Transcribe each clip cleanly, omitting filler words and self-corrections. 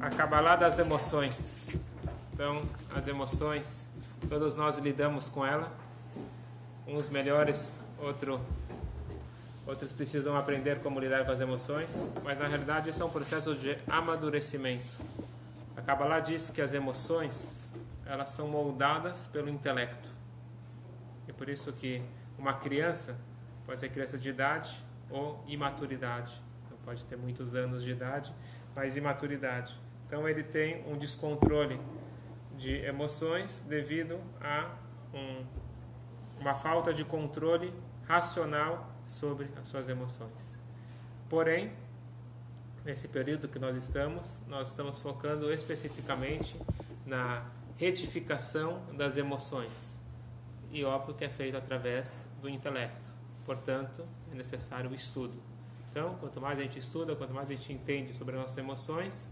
A Kabbalah das emoções. Então, as emoções, todos nós lidamos com ela. Uns melhores, outros precisam aprender como lidar com as emoções. Mas, na realidade, isso é um processo de amadurecimento. A Kabbalah diz que as emoções, elas são moldadas pelo intelecto. E por isso que uma criança pode ser criança de idade ou imaturidade. Então, pode ter muitos anos de idade, mas imaturidade. Então ele tem um descontrole de emoções devido a uma falta de controle racional sobre as suas emoções. Porém, nesse período que nós estamos focando especificamente na retificação das emoções. E óbvio que é feito através do intelecto. Portanto, é necessário o estudo. Então, quanto mais a gente estuda, quanto mais a gente entende sobre as nossas emoções,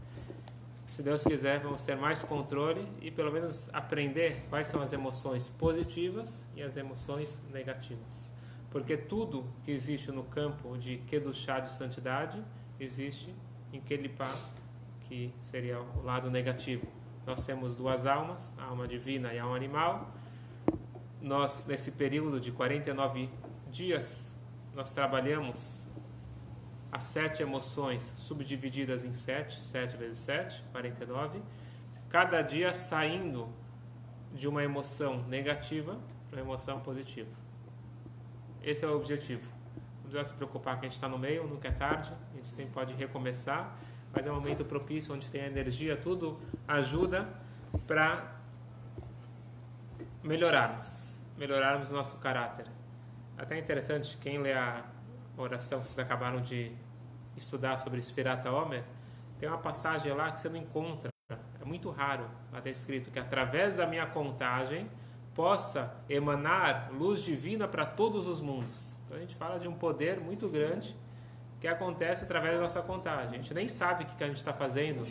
se Deus quiser, vamos ter mais controle e pelo menos aprender quais são as emoções positivas e as emoções negativas. Porque tudo que existe no campo de Kedushá, de santidade, existe em Kelipá, que seria o lado negativo. Nós temos duas almas, a alma divina e a alma animal. Nós, nesse período de 49 dias, nós trabalhamos as 7 emoções subdivididas em 7 vezes 7, 49, cada dia saindo de uma emoção negativa para uma emoção positiva. Esse é o objetivo. Não precisa se preocupar que a gente está no meio, nunca é tarde, a gente sempre pode recomeçar, mas é um momento propício onde tem a energia, tudo ajuda para melhorarmos o nosso caráter. Até interessante, quem lê a oração que vocês acabaram de estudar sobre Sfirat HaOmer, tem uma passagem lá que você não encontra, é muito raro, lá está escrito que através da minha contagem possa emanar luz divina para todos os mundos. Então a gente fala de um poder muito grande que acontece através da nossa contagem. A gente nem sabe o que a gente está fazendo,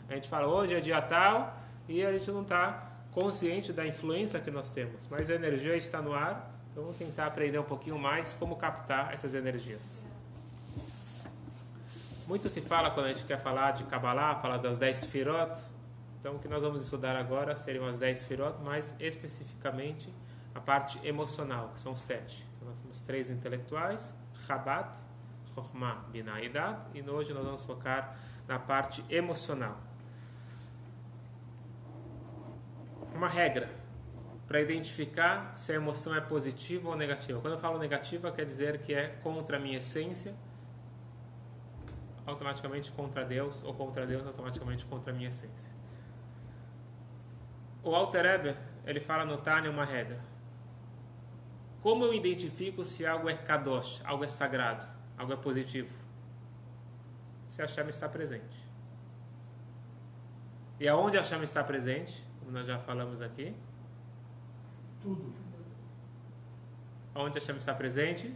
a gente fala hoje é dia tal e a gente não está consciente da influência que nós temos, mas a energia está no ar. Então vamos tentar aprender um pouquinho mais como captar essas energias. Muito se fala quando a gente quer falar de Kabbalah, falar das 10 Sfirot. Então o que nós vamos estudar agora seriam as 10 Sfirot, mas especificamente a parte emocional, que são 7. Então, nós temos 3 intelectuais, Chabad, Chokhmah, Binah e Dat, e hoje nós vamos focar na parte emocional. Uma regra para identificar se a emoção é positiva ou negativa. Quando eu falo negativa, quer dizer que é contra a minha essência, automaticamente contra Deus, ou contra Deus, automaticamente contra a minha essência. O Alter Rebbe, ele fala no Tânia uma regra. Como eu identifico se algo é kadosh, algo é sagrado, algo é positivo? Se a Hashem está presente. E aonde a Hashem está presente, como nós já falamos aqui, tudo. Onde a Hashem está presente,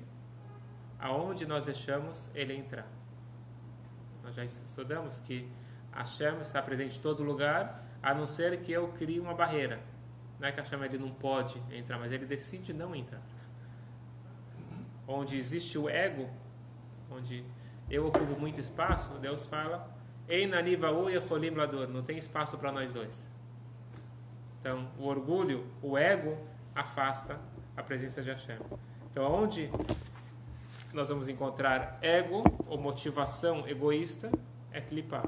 aonde nós deixamos ele entrar. Nós já estudamos que a Hashem está presente em todo lugar, a não ser que eu crie uma barreira. Não é que a Hashem ele não pode entrar, mas ele decide não entrar. Onde existe o ego, onde eu ocupo muito espaço, Deus fala, não tem espaço para nós dois. Então, o orgulho, o ego, afasta a presença de Hashem. Então, onde nós vamos encontrar ego ou motivação egoísta é clipar.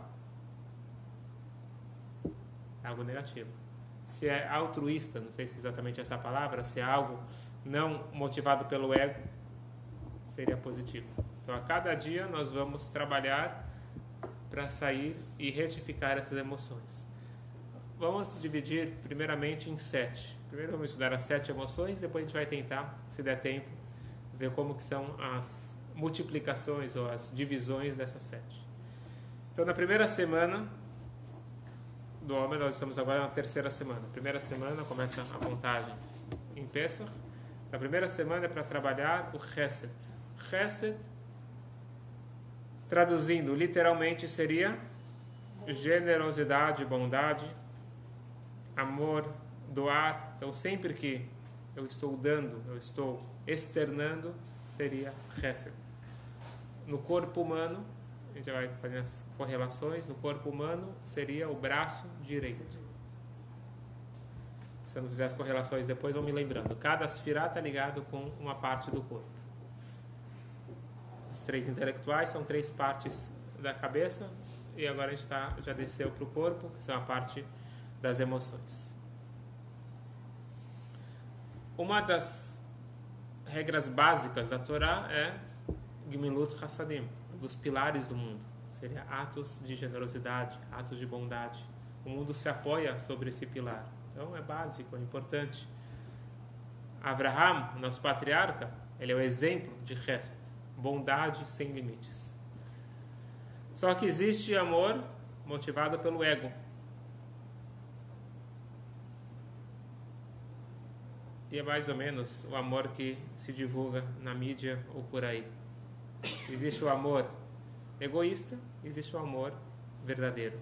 É algo negativo. Se é altruísta, não sei se é exatamente essa palavra, se é algo não motivado pelo ego, seria positivo. Então, a cada dia nós vamos trabalhar para sair e retificar essas emoções. Vamos dividir primeiramente em 7. Primeiro vamos estudar as 7 emoções, depois a gente vai tentar, se der tempo, ver como que são as multiplicações ou as divisões dessas 7. Então, na primeira semana do homem, nós estamos agora na terceira semana. Primeira semana começa a contagem em Pesach. A primeira semana é para trabalhar o Chesed. Chesed, traduzindo literalmente, seria generosidade, bondade, amor, doar. Então, sempre que eu estou dando, eu estou externando, seria Chesed. No corpo humano, a gente vai fazer as correlações. No corpo humano seria o braço direito. Se eu não fizer as correlações depois, vão me lembrando. Cada sefirá está ligado com uma parte do corpo. As 3 intelectuais são 3 partes da cabeça, e agora a gente já desceu para o corpo, que são a parte das emoções. Uma das regras básicas da Torá é Gemilut Hassadim, dos pilares do mundo. Seria atos de generosidade, atos de bondade. O mundo se apoia sobre esse pilar. Então é básico, é importante. Abraham, nosso patriarca, ele é o exemplo de Chesed, bondade sem limites. Só que existe amor motivado pelo ego. E é mais ou menos o amor que se divulga na mídia ou por aí. Existe o amor egoísta, existe o amor verdadeiro.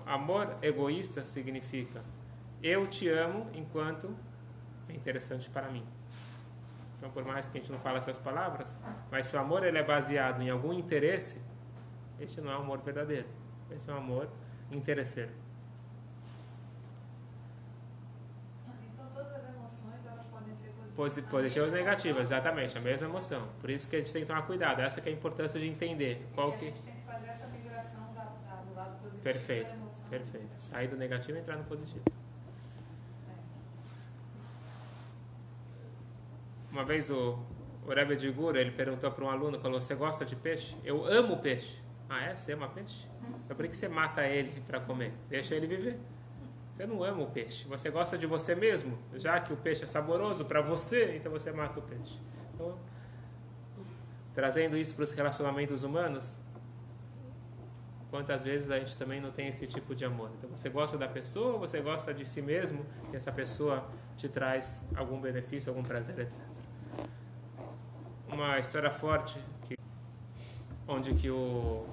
Amor egoísta significa eu te amo enquanto é interessante para mim. Então, por mais que a gente não fale essas palavras, mas se o amor ele é baseado em algum interesse, este não é um amor verdadeiro. Esse é um amor interesseiro. Então, todas as emoções elas podem ser Positivas e negativas, exatamente, a mesma emoção. Por isso que a gente tem que tomar cuidado. Essa que é a importância de entender qual que... A gente tem que fazer essa migração do lado positivo Perfeito, da emoção. perfeito. Sair do negativo e entrar no positivo. Uma vez o Rebbe de Gura, ele perguntou para um aluno, falou, você gosta de peixe? Eu amo peixe. Ah, é? Você ama peixe? Então por que você mata ele para comer? Deixa ele viver. Você não ama o peixe. Você gosta de você mesmo. Já que o peixe é saboroso para você, então você mata o peixe. Então, trazendo isso para os relacionamentos humanos, quantas vezes a gente também não tem esse tipo de amor? Então você gosta da pessoa, você gosta de si mesmo, e essa pessoa te traz algum benefício, algum prazer, etc. Uma história forte onde que um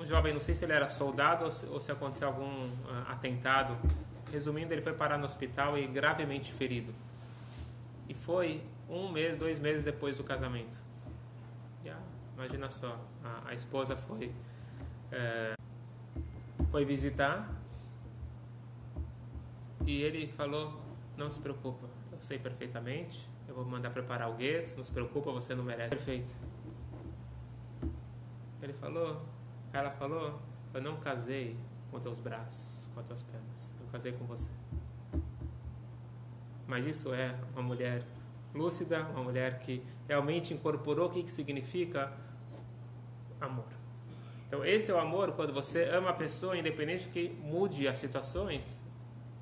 jovem, não sei se ele era soldado ou se aconteceu algum atentado. Resumindo, ele foi parar no hospital e gravemente ferido. E foi 1 mês, 2 meses depois do casamento. Imagina só, a esposa foi visitar e ele falou, não se preocupa, eu sei perfeitamente, eu vou mandar preparar o gueto, não se preocupa, você não merece. Perfeito. Ela falou, eu não casei com teus braços, com as tuas pernas, eu casei com você. Mas isso é uma mulher lúcida, uma mulher que realmente incorporou o que significa amor. Então esse é o amor quando você ama a pessoa, independente que mude as situações,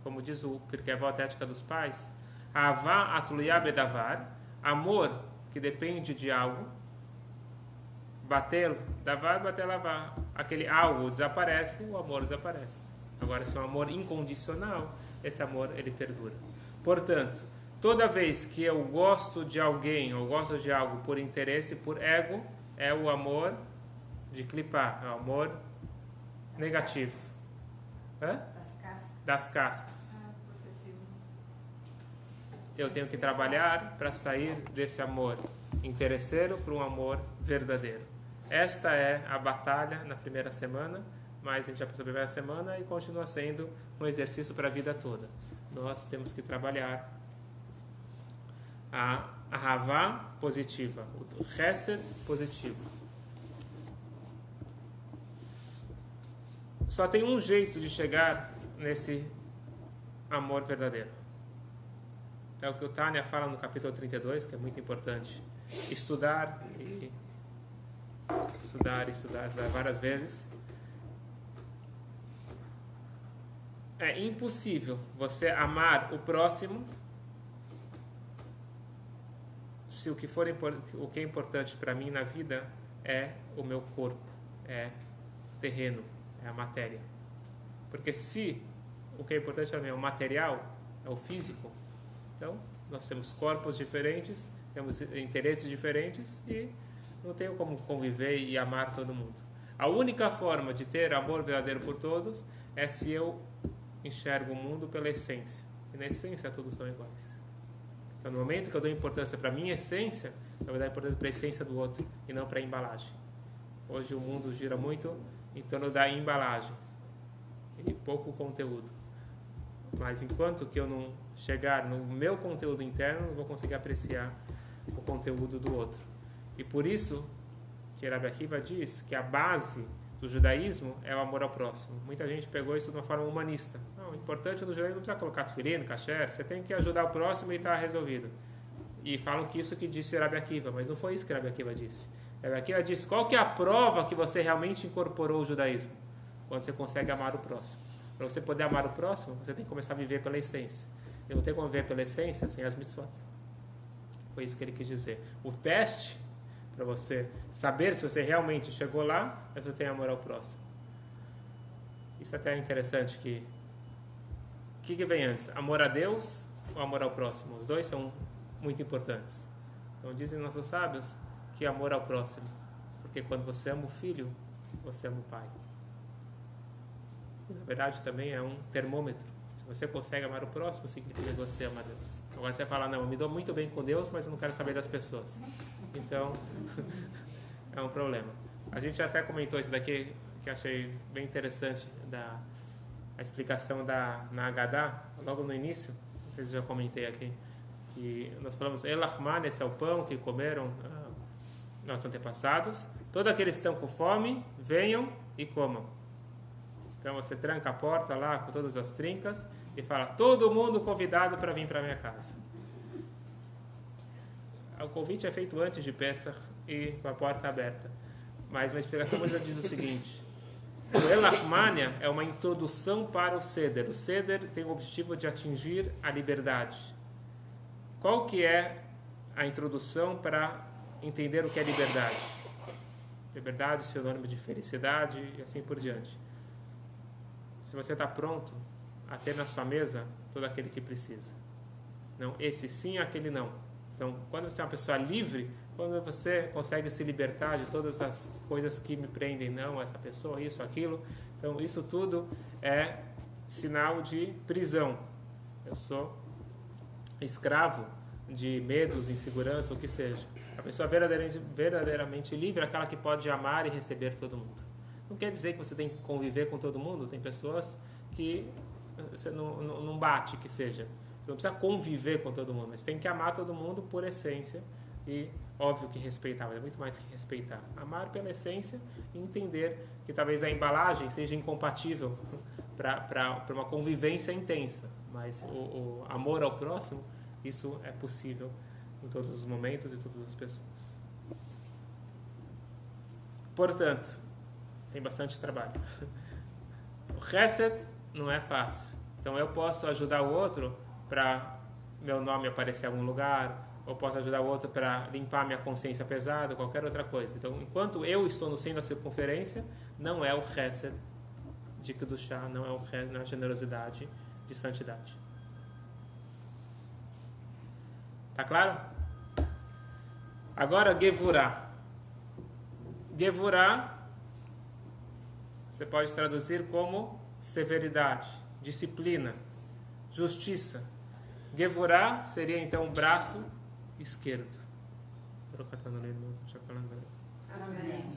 como diz o Pirkei Avot, a ética dos pais, Ahavá atluya bedavar, amor que depende de algo, bater davar, bater lavar, aquele algo desaparece, o amor desaparece. Agora se é um amor incondicional, esse amor ele perdura. Portanto, toda vez que eu gosto de alguém ou gosto de algo por interesse, por ego, é o amor de clipar, é o amor negativo. Das cascas. Eu tenho que trabalhar para sair desse amor interesseiro para um amor verdadeiro. Esta é a batalha na primeira semana, mas a gente já passou a primeira semana e continua sendo um exercício para a vida toda. Nós temos que trabalhar a Ahavá positiva, o Chesed positivo. Só tem um jeito de chegar nesse amor verdadeiro. É o que o Tânia fala no capítulo 32, que é muito importante. Estudar várias vezes. É impossível você amar o próximo se o que é importante para mim na vida é o meu corpo, é terreno, é a matéria. Porque se o que é importante para mim é o material, é o físico, então nós temos corpos diferentes, temos interesses diferentes e não tenho como conviver e amar todo mundo. A única forma de ter amor verdadeiro por todos é se eu enxergo o mundo pela essência. E na essência todos são iguais. Então no momento que eu dou importância para a minha essência, Eu vou dar importância para a essência do outro e não para a embalagem. Hoje o mundo gira muito em torno da embalagem e pouco conteúdo. Mas enquanto que eu não chegar no meu conteúdo interno, eu vou conseguir apreciar o conteúdo do outro. E por isso que Rabbi Akiva diz que a base do judaísmo é o amor ao próximo. Muita gente pegou isso de uma forma humanista. Não, o importante no judaísmo não precisa colocar tefilin, kasher, você tem que ajudar o próximo e está resolvido. E falam que isso que disse Rabbi Akiva, mas não foi isso que Rabbi Akiva disse. Rabbi Akiva disse, qual que é a prova que você realmente incorporou o judaísmo? Quando você consegue amar o próximo. Para você poder amar o próximo, você tem que começar a viver pela essência. Eu não tenho como viver pela essência sem as mitzvot. Foi isso que ele quis dizer. O teste, para você saber se você realmente chegou lá, é se você tem amor ao próximo. Isso até é interessante que... O que vem antes? Amor a Deus ou amor ao próximo? Os dois são muito importantes. Então dizem nossos sábios que amor ao próximo. Porque quando você ama o filho, você ama o pai. Na verdade, também é um termômetro. Se você consegue amar o próximo, significa que você ama Deus. Agora você fala, não, eu me dou muito bem com Deus, mas eu não quero saber das pessoas. Então, é um problema. A gente até comentou isso daqui, que eu achei bem interessante, a explicação na Haggadah, logo no início, não sei se eu já comentei aqui, que nós falamos, Elachman, esse é o pão que comeram nossos antepassados, todos aqueles que estão com fome, venham e comam. Então você tranca a porta lá com todas as trincas e fala, todo mundo convidado para vir para minha casa. O convite é feito antes de Pesach e com a porta aberta. Mas uma explicação muito diz o seguinte, o Elachmania é uma introdução para o Seder. O Seder tem o objetivo de atingir a liberdade. Qual que é a introdução para entender o que é liberdade? Liberdade, sinônimo de felicidade e assim por diante. Se você está pronto a ter na sua mesa todo aquele que precisa. Não, esse sim, aquele não. Então, quando você é uma pessoa livre, quando você consegue se libertar de todas as coisas que me prendem, não, essa pessoa, isso, aquilo. Então, isso tudo é sinal de prisão. Eu sou escravo de medos, insegurança, o que seja. A pessoa verdadeiramente livre é aquela que pode amar e receber todo mundo. Não quer dizer que você tem que conviver com todo mundo. Tem pessoas que você não bate, que seja. Você não precisa conviver com todo mundo, mas tem que amar todo mundo por essência e, óbvio, que respeitar, mas é muito mais que respeitar. Amar pela essência e entender que talvez a embalagem seja incompatível para uma convivência intensa, mas o amor ao próximo, isso é possível em todos os momentos e todas as pessoas. Portanto, tem bastante trabalho. O Chesed não é fácil. Então eu posso ajudar o outro para meu nome aparecer em algum lugar, ou posso ajudar o outro para limpar minha consciência pesada, qualquer outra coisa. Então, enquanto eu estou no centro da circunferência, não é o Chesed de Kedushá, não é a generosidade de santidade. Tá claro? Agora, Gevurah. Gevurah você pode traduzir como severidade, disciplina, justiça. Gevurah seria então o braço esquerdo. Amém.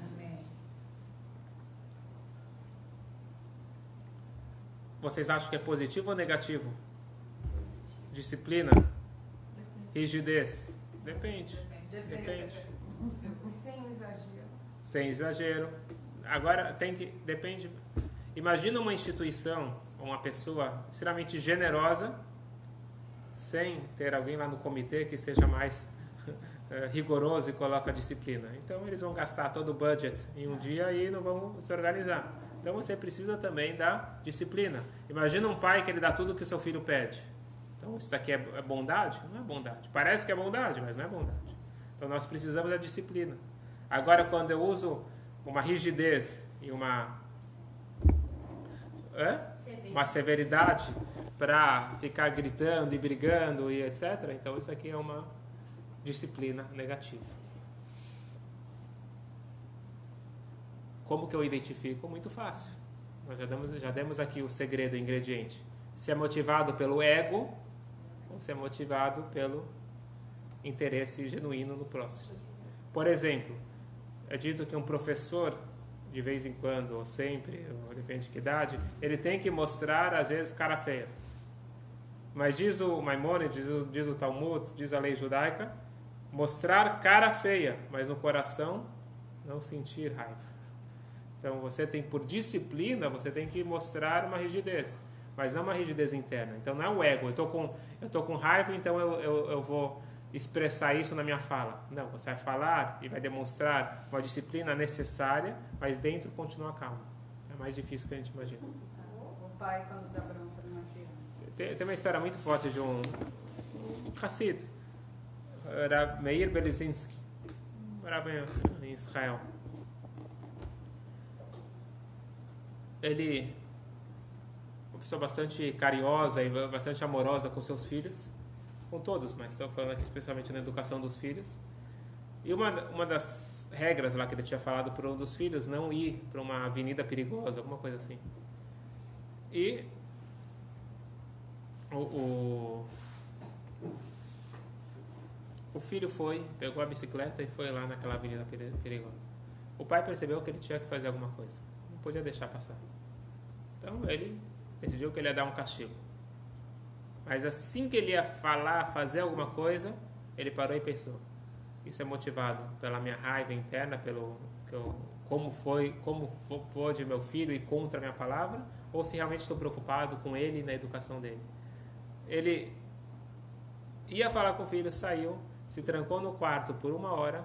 Vocês acham que é positivo ou negativo? Disciplina? Rigidez? Depende. Sem exagero. Sem exagero. Agora depende. Imagina uma instituição, uma pessoa extremamente generosa, sem ter alguém lá no comitê que seja mais rigoroso e coloca a disciplina. Então eles vão gastar todo o budget em um dia e não vão se organizar. Então você precisa também da disciplina. Imagina um pai que ele dá tudo o que o seu filho pede. Então isso daqui é bondade? Não é bondade. Parece que é bondade, mas não é bondade. Então nós precisamos da disciplina. Agora, quando eu uso uma rigidez e uma severidade para ficar gritando e brigando e etc., então isso aqui é uma disciplina negativa. Como que eu identifico? Muito fácil. Nós já demos aqui o segredo, o ingrediente. Se é motivado pelo ego ou se é motivado interesse genuíno no próximo. Por exemplo, é dito que um professor, de vez em quando, ou sempre, ou depende de que idade, ele tem que mostrar, às vezes, cara feia. Mas diz o Maimônides, diz o Talmud, diz a lei judaica, mostrar cara feia, mas no coração não sentir raiva. Então, você tem, por disciplina, você tem que mostrar uma rigidez, mas não uma rigidez interna. Então, não é o ego. Eu tô com raiva, então eu vou expressar isso na minha fala. Não, você vai falar e vai demonstrar uma disciplina necessária, mas dentro continua calmo. É mais difícil que a gente imagina. O pai, quando dá bronca numa criança. Tem uma história muito forte de um Hassid, era Meir Belizinski, morava em Israel. Ele, uma pessoa bastante carinhosa e bastante amorosa com seus filhos, com todos, mas estou falando aqui especialmente na educação dos filhos. E uma das regras lá que ele tinha falado para um dos filhos, não ir para uma avenida perigosa, alguma coisa assim. E o filho pegou a bicicleta e foi lá naquela avenida perigosa. O pai percebeu que ele tinha que fazer alguma coisa, não podia deixar passar. Então ele decidiu que ele ia dar um castigo. Mas assim que ele ia fazer alguma coisa, ele parou e pensou: isso é motivado pela minha raiva interna, como pôde meu filho ir contra a minha palavra, ou se realmente estou preocupado com ele e na educação dele. Ele ia falar com o filho, saiu, se trancou no quarto por 1 hora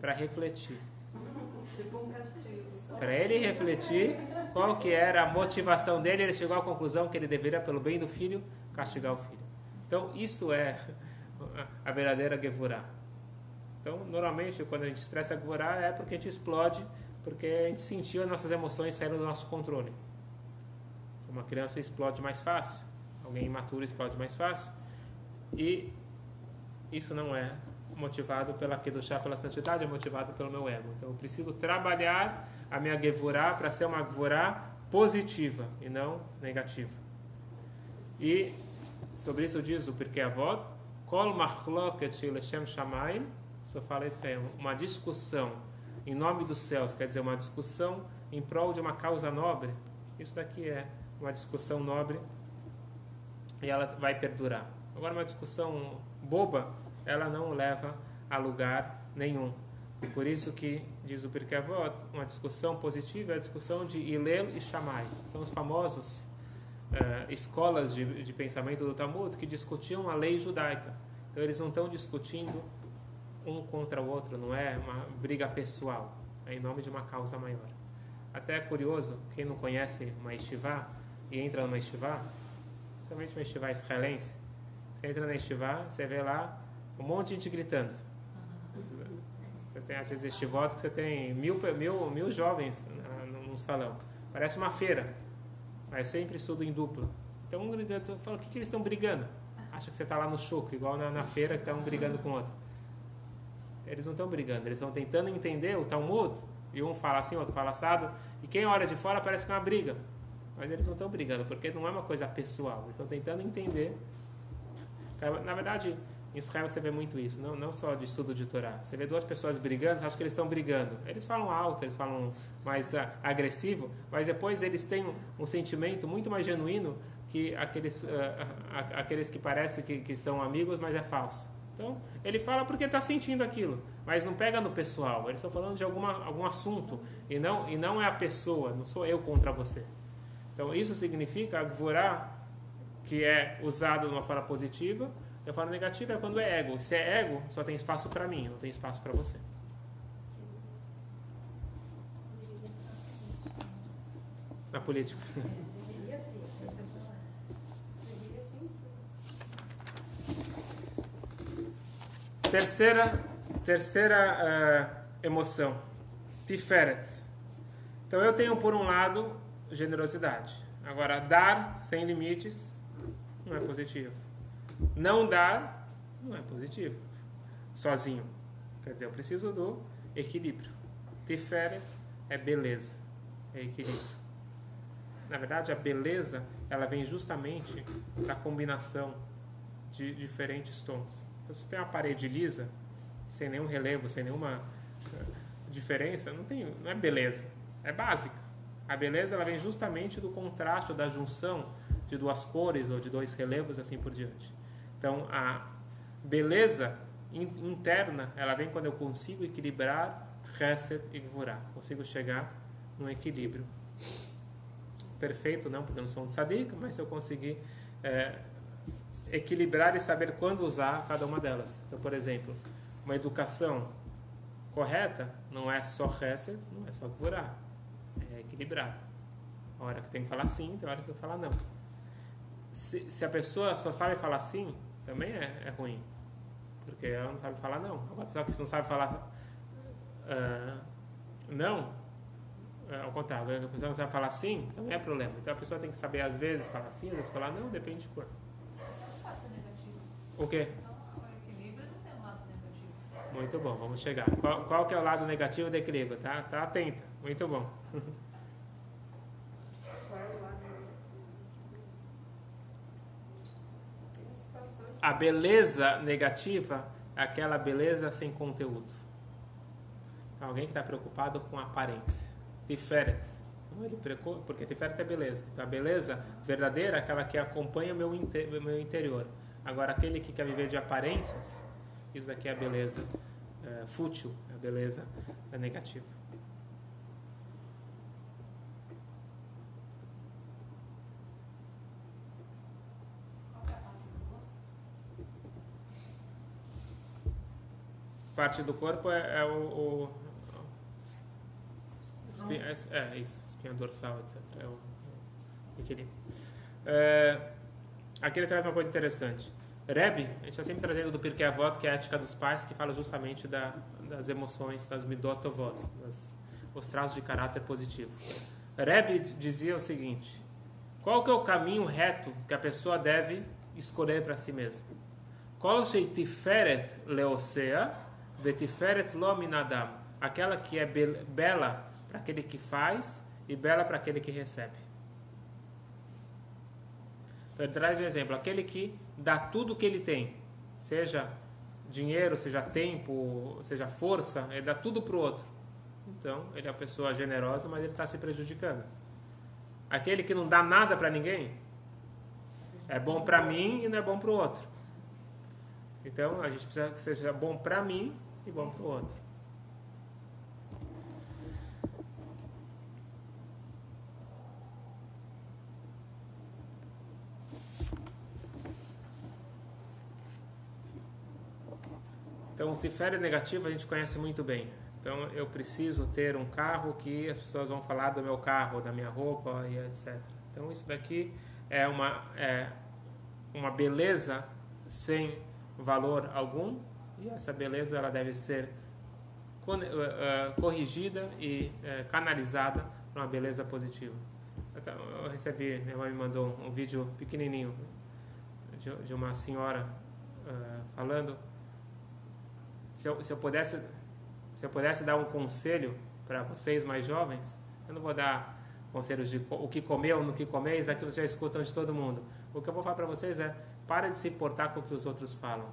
para refletir. Tipo um castigo. Para ele refletir qual que era a motivação dele, ele chegou à conclusão que ele deveria, pelo bem do filho, castigar o filho. Então, isso é a verdadeira Gevurah. Então, normalmente, quando a gente expressa Gevurah, é porque a gente explode, porque a gente sentiu as nossas emoções saindo do nosso controle. Uma criança explode mais fácil, alguém imaturo explode mais fácil, e isso não é motivado pela Kedushá, pela santidade, é motivado pelo meu ego. Então eu preciso trabalhar a minha Gevurah para ser uma Gevurah positiva e não negativa. E sobre isso diz o Pirkei Avot: Kol machloket shel Shem Shamayim, só falei uma discussão em nome dos céus, quer dizer, uma discussão em prol de uma causa nobre. Isso daqui é uma discussão nobre e ela vai perdurar. Agora, uma discussão boba, ela não leva a lugar nenhum. E por isso que, diz o Pirkei Avot, uma discussão positiva é a discussão de Hillel e Shammai. São os famosos escolas de pensamento do Talmud que discutiam a lei judaica. Então eles não estão discutindo um contra o outro, não é uma briga pessoal, é em nome de uma causa maior. Até é curioso, quem não conhece uma yeshiva e entra numa yeshiva, principalmente uma yeshiva israelense, você entra na yeshiva, você vê lá um monte de gente gritando. Você tem às vezes yeshivot que você tem mil jovens num salão. Parece uma feira, mas sempre estudo em dupla. Então um gritando, fala: o que eles estão brigando? Acha que você está lá no shuk, igual na feira, que estão brigando com o outro. Eles não estão brigando, eles estão tentando entender o Talmud, e um fala assim, outro fala assado, e quem olha de fora parece que é uma briga. Mas eles não estão brigando, porque não é uma coisa pessoal, eles estão tentando entender. Na verdade, em Israel você vê muito isso, não só de estudo de Torá. Você vê duas pessoas brigando, você acha que eles estão brigando. Eles falam alto, eles falam mais agressivo, mas depois eles têm um sentimento muito mais genuíno que aqueles que parecem que são amigos, mas é falso. Então, ele fala porque ele está sentindo aquilo, mas não pega no pessoal. Eles estão falando de algum assunto, e não é a pessoa, não sou eu contra você. Então, isso significa a Gevurah, que é usado de uma forma positiva. E a forma negativa é quando é ego. Se é ego, só tem espaço para mim, não tem espaço para você. Na política. Deveria ser. Deveria sim. Terceira emoção, Tiferet. Então eu tenho por um lado generosidade. Agora, dar sem limites não é positivo. Não dar não é positivo. Sozinho. Quer dizer, eu preciso do equilíbrio. Tiferet é beleza, é equilíbrio. Na verdade, a beleza ela vem justamente da combinação de diferentes tons. Então, se você tem uma parede lisa, sem nenhum relevo, sem nenhuma diferença, não é beleza, é básica. A beleza ela vem justamente do contraste, da junção de duas cores ou de dois relevos, assim por diante. Então, a beleza interna, ela vem quando eu consigo equilibrar Chesed e Gvurah. Consigo chegar num equilíbrio. Perfeito, não, porque eu não sou um tzadik, mas eu consegui equilibrar e saber quando usar cada uma delas. Então, por exemplo, uma educação correta não é só Chesed, não é só Gvurah. É equilibrado. A hora que tem que falar sim, tem hora que tem que falar não. Se a pessoa só sabe falar sim, também é ruim. Porque ela não sabe falar não. Agora, a pessoa que não sabe falar não, ao contrário, a pessoa não sabe falar sim, também é problema. Então a pessoa tem que saber, às vezes, falar sim, às vezes falar não, depende de quanto. Não pode ser negativo. O quê? Então, o equilíbrio não tem um lado negativo. Muito bom, vamos chegar. Qual que é o lado negativo do equilíbrio? Tá atenta. Muito bom. Qual é o lado negativo? Tem situações que A beleza negativa é aquela beleza sem conteúdo. Alguém que está preocupado com a aparência. Tiferet. Porque Tiferet é beleza. Então a beleza verdadeira é aquela que acompanha o meu interior. Agora aquele que quer viver de aparências, isso daqui é a beleza fútil, a beleza negativa. Qual é a parte do corpo? Parte do corpo é isso, espinha dorsal, etc. É o equilíbrio. Aqui ele traz uma coisa interessante. Rebbe, a gente está sempre trazendo do Pirkei Avot, que é a ética dos pais, que fala justamente das emoções, das midot tovot, os traços de caráter positivo. Rebbe dizia o seguinte: qual que é o caminho reto que a pessoa deve escolher para si mesma? Kol she'tiferet leosea vetiferet lo min adam. Aquela que é bela para aquele que faz e bela para aquele que recebe. Então ele traz um exemplo: aquele que dá tudo o que ele tem, seja dinheiro, seja tempo, seja força, ele dá tudo para o outro. Então ele é uma pessoa generosa, mas ele está se prejudicando. Aquele que não dá nada para ninguém é bom para mim e não é bom para o outro. Então a gente precisa que seja bom para mim e bom para o outro. Então, o tiferet negativo a gente conhece muito bem. Então, eu preciso ter um carro que as pessoas vão falar do meu carro, da minha roupa e etc. Então, isso daqui é uma beleza sem valor algum, e essa beleza ela deve ser corrigida e canalizada para uma beleza positiva. Então, eu recebi, minha mãe me mandou um vídeo pequenininho de uma senhora falando. Se eu pudesse dar um conselho para vocês mais jovens, eu não vou dar conselhos de o que comer ou no que comer, isso aqui vocês já escutam de todo mundo. O que eu vou falar para vocês é: para de se importar com o que os outros falam.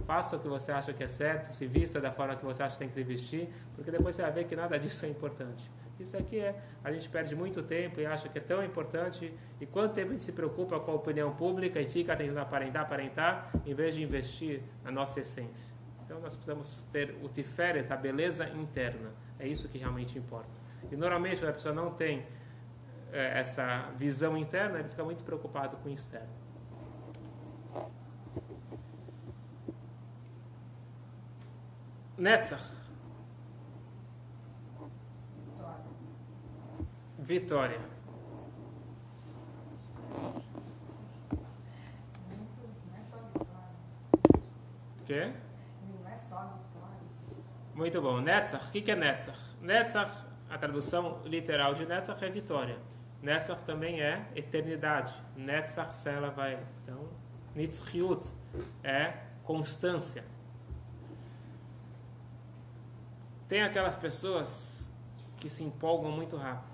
Faça o que você acha que é certo, se vista da forma que você acha que tem que se vestir, porque depois você vai ver que nada disso é importante. Isso aqui a gente perde muito tempo e acha que é tão importante, e quanto tempo a gente se preocupa com a opinião pública e fica tentando aparentar, em vez de investir na nossa essência. Então nós precisamos ter o tiferet, a beleza interna. É isso que realmente importa. E normalmente quando a pessoa não tem essa visão interna, ele fica muito preocupado com o externo. Netzach. Vitória. não é só vitória. O quê? Não é só vitória. Muito bom. Netzach. O que é Netzach? Netzach, a tradução literal de Netzach é vitória. Netzach também é eternidade. Netzach sela vai. Então, Nitzchiut é constância. Tem aquelas pessoas que se empolgam muito rápido,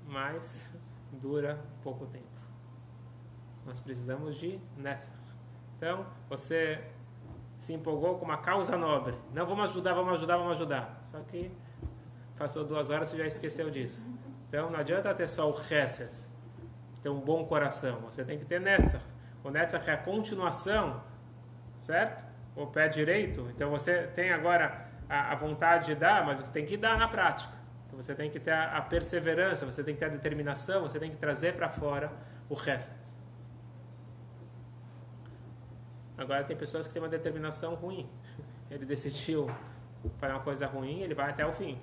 mas dura pouco tempo. Nós precisamos de Netzach. Então, você se empolgou com uma causa nobre. Não, vamos ajudar, vamos ajudar, vamos ajudar. Só que passou 2 horas e já esqueceu disso. Então, não adianta ter só o chesed, ter um bom coração. Você tem que ter netzach. O netzach é a continuação, certo? O pé direito. Então, você tem agora a vontade de dar, mas você tem que dar na prática. Então, você tem que ter a perseverança, você tem que ter a determinação, você tem que trazer para fora o chesed. Agora tem pessoas que têm uma determinação ruim. Ele decidiu fazer uma coisa ruim, ele vai até o fim.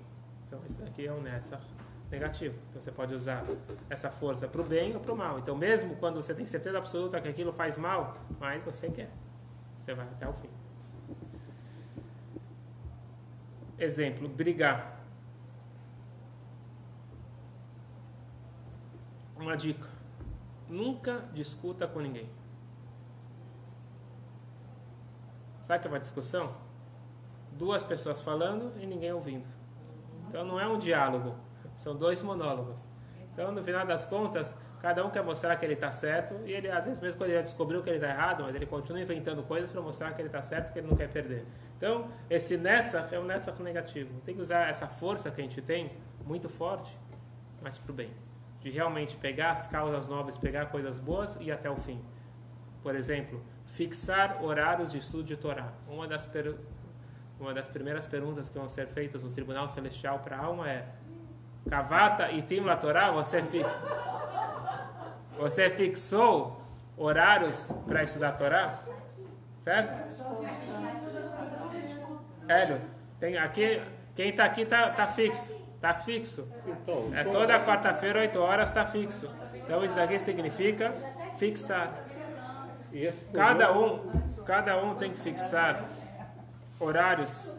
Então isso aqui é um netzach negativo. Então você pode usar essa força para o bem ou para o mal. Então mesmo quando você tem certeza absoluta que aquilo faz mal, mas você quer. Você vai até o fim. Exemplo, brigar. Uma dica. Nunca discuta com ninguém. Sabe o que é uma discussão? 2 pessoas falando e ninguém ouvindo. Então não é um diálogo, são 2 monólogos. Então no final das contas, cada um quer mostrar que ele está certo e ele às vezes mesmo quando ele já descobriu que ele está errado, mas ele continua inventando coisas para mostrar que ele está certo, que ele não quer perder. Então esse netzach é um netzach negativo. Tem que usar essa força que a gente tem, muito forte, mas para o bem. De realmente pegar as causas nobres, pegar coisas boas e ir até o fim. Por exemplo, fixar horários de estudo de Torá. Uma das primeiras perguntas que vão ser feitas no Tribunal Celestial para a alma é: Kavata itim la Torá? Você fixou horários para estudar a Torá? Certo? Hélio, tem aqui, quem está aqui está fixo. Está fixo. É toda quarta-feira, 8 horas, está fixo. Então isso aqui significa fixar. Cada um tem que fixar horários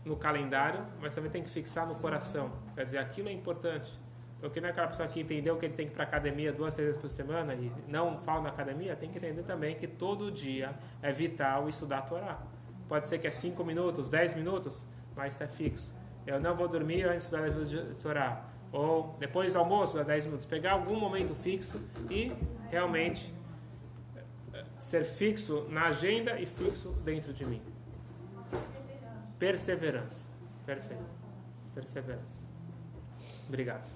no calendário, mas também tem que fixar no coração. Quer dizer, aquilo é importante. Então, que não é aquela pessoa que entendeu que ele tem que ir para a academia 2, 3 vezes por semana e não fala na academia, tem que entender também que todo dia é vital estudar a Torá. Pode ser que é 5 minutos, 10 minutos, mas está fixo. Eu não vou dormir antes de estudar a Torá. Ou depois do almoço, a 10 minutos. Pegar algum momento fixo e realmente ser fixo na agenda e fixo dentro de mim. Perseverança. Perfeito. Perseverança. Obrigado.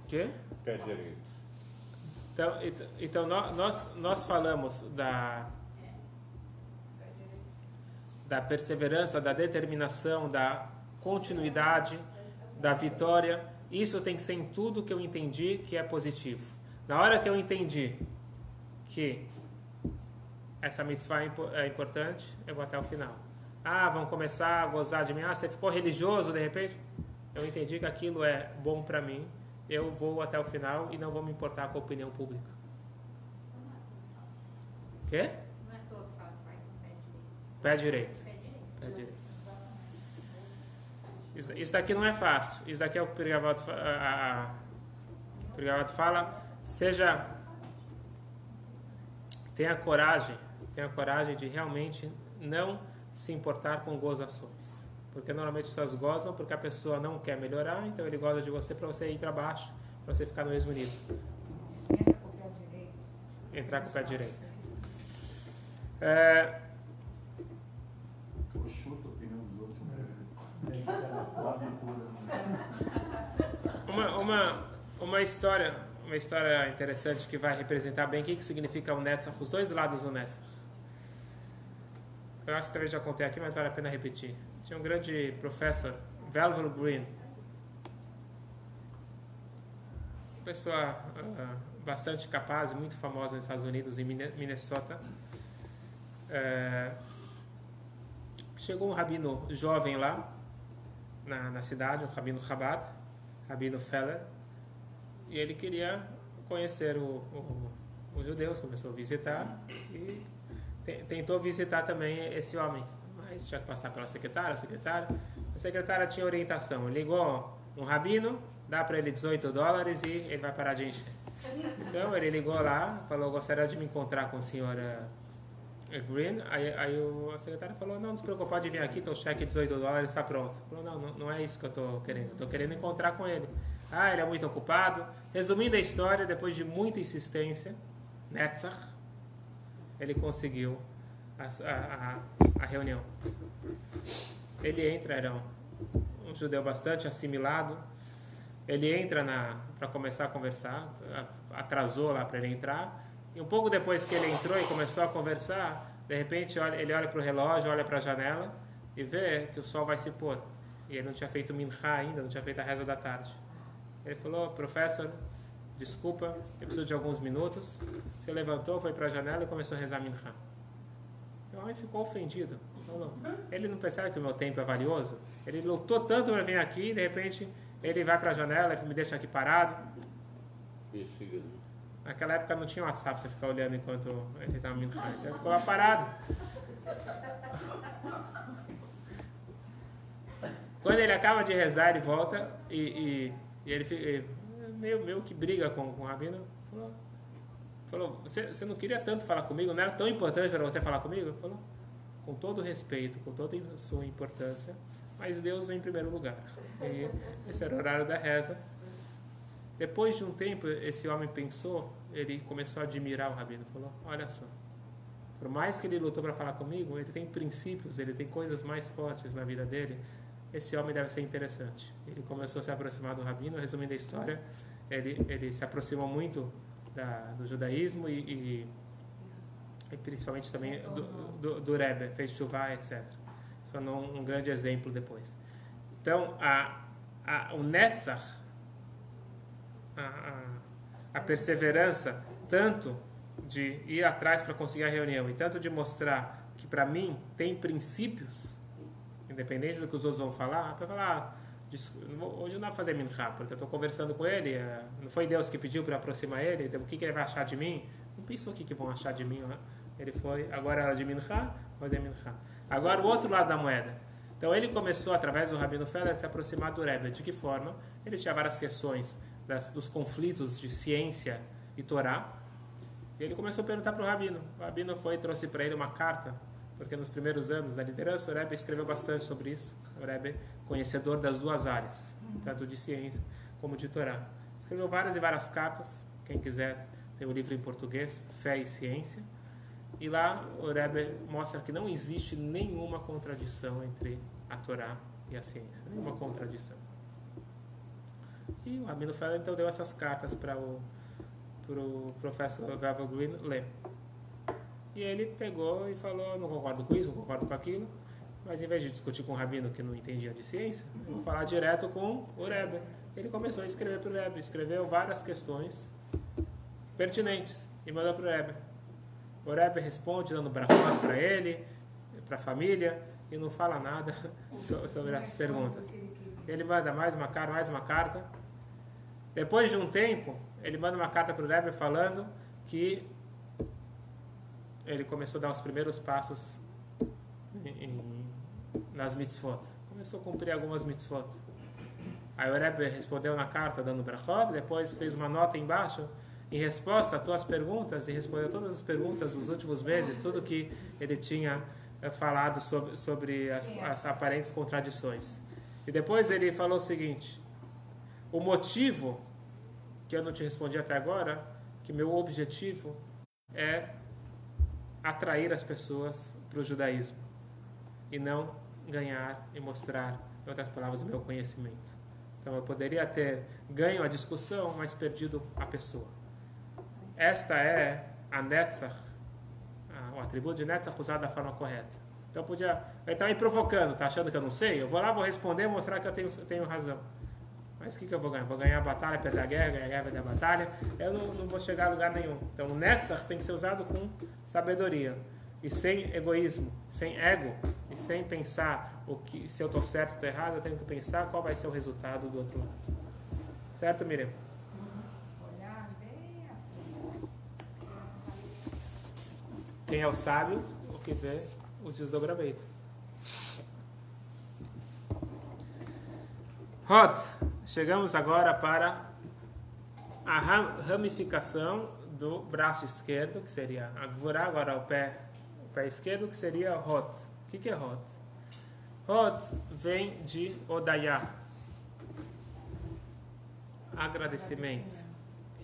Quê? Pé direito. Então nós falamos da perseverança, da determinação, da continuidade, da vitória. Isso tem que ser em tudo que eu entendi que é positivo. Na hora que eu entendi que essa mitzvah é importante, eu vou até o final. Vão começar a gozar de mim. Você ficou religioso de repente? Eu entendi que aquilo é bom para mim. Eu vou até o final e não vou me importar com a opinião pública. Quê? Não é todo que fala que vai com o Pé direito. pé direito. Isso daqui não é fácil. Isso daqui é o que o Pirgavato fala. Tenha coragem de realmente não se importar com gozações. Porque normalmente as pessoas gozam porque a pessoa não quer melhorar, então ele goza de você para você ir para baixo, para você ficar no mesmo nível. Entra com o pé direito. Entrar com o pé direito. Chuta a opinião dos outros. Uma história interessante que vai representar bem o que significa o Netzach, os dois lados do Netzach. Eu acho que talvez já contei aqui, mas vale a pena repetir. Tinha um grande professor, Valville Green, pessoa bastante capaz e muito famosa nos Estados Unidos, em Minnesota. Chegou um rabino jovem lá na cidade, um rabino Chabad, rabino Feller, e ele queria conhecer os judeus, começou a visitar e tentou visitar também esse homem, mas tinha que passar pela secretária. A secretária tinha orientação, ligou um rabino, dá para ele $18 e ele vai parar de encher. Então ele ligou lá, falou: gostaria de me encontrar com o senhor Green, aí a secretária falou, não se preocupe, pode vir aqui, então o cheque de $18 está pronto. Falou, não é isso que eu estou querendo, estou querendo encontrar com ele. Ele é muito ocupado. Resumindo a história, depois de muita insistência, Netzach, ele conseguiu a reunião. Ele entra, era um judeu bastante assimilado, ele entra para começar a conversar, atrasou lá para ele entrar, e um pouco depois que ele entrou e começou a conversar, de repente ele olha para o relógio, olha para a janela e vê que o sol vai se pôr. E ele não tinha feito mincha ainda, não tinha feito a reza da tarde. Ele falou, professor, desculpa, eu preciso de alguns minutos. Se levantou, foi para a janela e começou a rezar mincha. O homem ficou ofendido. Falou, ele não percebe que o meu tempo é valioso? Ele lutou tanto para vir aqui, de repente ele vai para a janela e me deixa aqui parado. Naquela época não tinha WhatsApp, você ficar olhando enquanto ele estava me então ele ficou lá parado. Quando ele acaba de rezar, ele volta e ele fica, meio que briga com o rabino. Falou, você não queria tanto falar comigo? Não era tão importante para você falar comigo? Falou, com todo respeito, com toda a sua importância, mas Deus vem em primeiro lugar. E esse era o horário da reza. Depois de um tempo, esse homem pensou, ele começou a admirar o rabino. Falou, olha só, por mais que ele lutou para falar comigo, ele tem princípios, ele tem coisas mais fortes na vida dele. Esse homem deve ser interessante. Ele começou a se aproximar do rabino. Resumindo a história, ele se aproximou muito do judaísmo e principalmente também do Rebbe, fez chuvá, etc. Só um grande exemplo depois. Então, o Netzach, a perseverança, tanto de ir atrás para conseguir a reunião e tanto de mostrar que para mim tem princípios, independente do que os outros vão falar, para falar, hoje não dá para fazer minha, porque eu estou conversando com ele, não foi Deus que pediu para aproximar ele, o que ele vai achar de mim? Não pensou o que vão achar de mim, né? Ele foi, agora era de minha, fazer minha. Agora o outro lado da moeda. Então ele começou, através do Rabino Feller, a se aproximar do Rebbe. De que forma? Ele tinha várias questões dos conflitos de ciência e Torá. E ele começou a perguntar para o Rabino. O Rabino foi e trouxe para ele uma carta, porque nos primeiros anos da liderança o Rebbe escreveu bastante sobre isso. O Rebbe, conhecedor das duas áreas, tanto de ciência como de Torá. Escreveu várias e várias cartas. Quem quiser, tem o livro em português, Fé e Ciência. E lá o Rebbe mostra que não existe nenhuma contradição entre a Torá e a ciência. Nenhuma contradição. E o Rabino Feller então deu essas cartas para o professor Gavel Green ler. E ele pegou e falou, não concordo com isso, não concordo com aquilo, mas em vez de discutir com o Rabino que não entendia de ciência, eu vou falar direto com o Rebbe. Ele começou a escrever para o Rebbe, escreveu várias questões pertinentes e mandou para o Rebbe. O Rebbe responde dando brachot para ele, para a família, e não fala nada sobre as perguntas. Ele manda mais uma carta. Depois de um tempo, ele manda uma carta para o Rebbe falando que ele começou a dar os primeiros passos nas mitzvot. Começou a cumprir algumas mitzvot. Aí o Rebbe respondeu na carta dando brachot, depois fez uma nota embaixo em resposta a tuas perguntas, e respondeu todas as perguntas dos últimos meses, tudo que ele tinha falado sobre as aparentes contradições. E depois ele falou o seguinte, o motivo que eu não te respondi até agora, que meu objetivo é atrair as pessoas para o judaísmo e não ganhar e mostrar, em outras palavras, o meu conhecimento. Então eu poderia ter ganho a discussão, mas perdido a pessoa. Esta é a Netzach, o atributo de Netzach usado da forma correta. Então ele está me provocando, está achando que eu não sei? Eu vou lá, vou responder, mostrar que eu tenho razão. Mas o que eu vou ganhar? Vou ganhar a batalha, perder a guerra, ganhar a guerra, perder a batalha. Eu não vou chegar a lugar nenhum. Então o Netzach tem que ser usado com sabedoria. E sem egoísmo, sem ego, e sem pensar se eu estou certo ou estou errado, eu tenho que pensar qual vai ser o resultado do outro lado. Certo, Miriam? Olhar bem Quem é o sábio, o que vê os desdobramentos. Rod, chegamos agora para a ramificação do braço esquerdo, que seria a Gvorá, agora o pé pé esquerdo, que seria Hod. O que é Hod? Hod vem de Odayá. Agradecimento,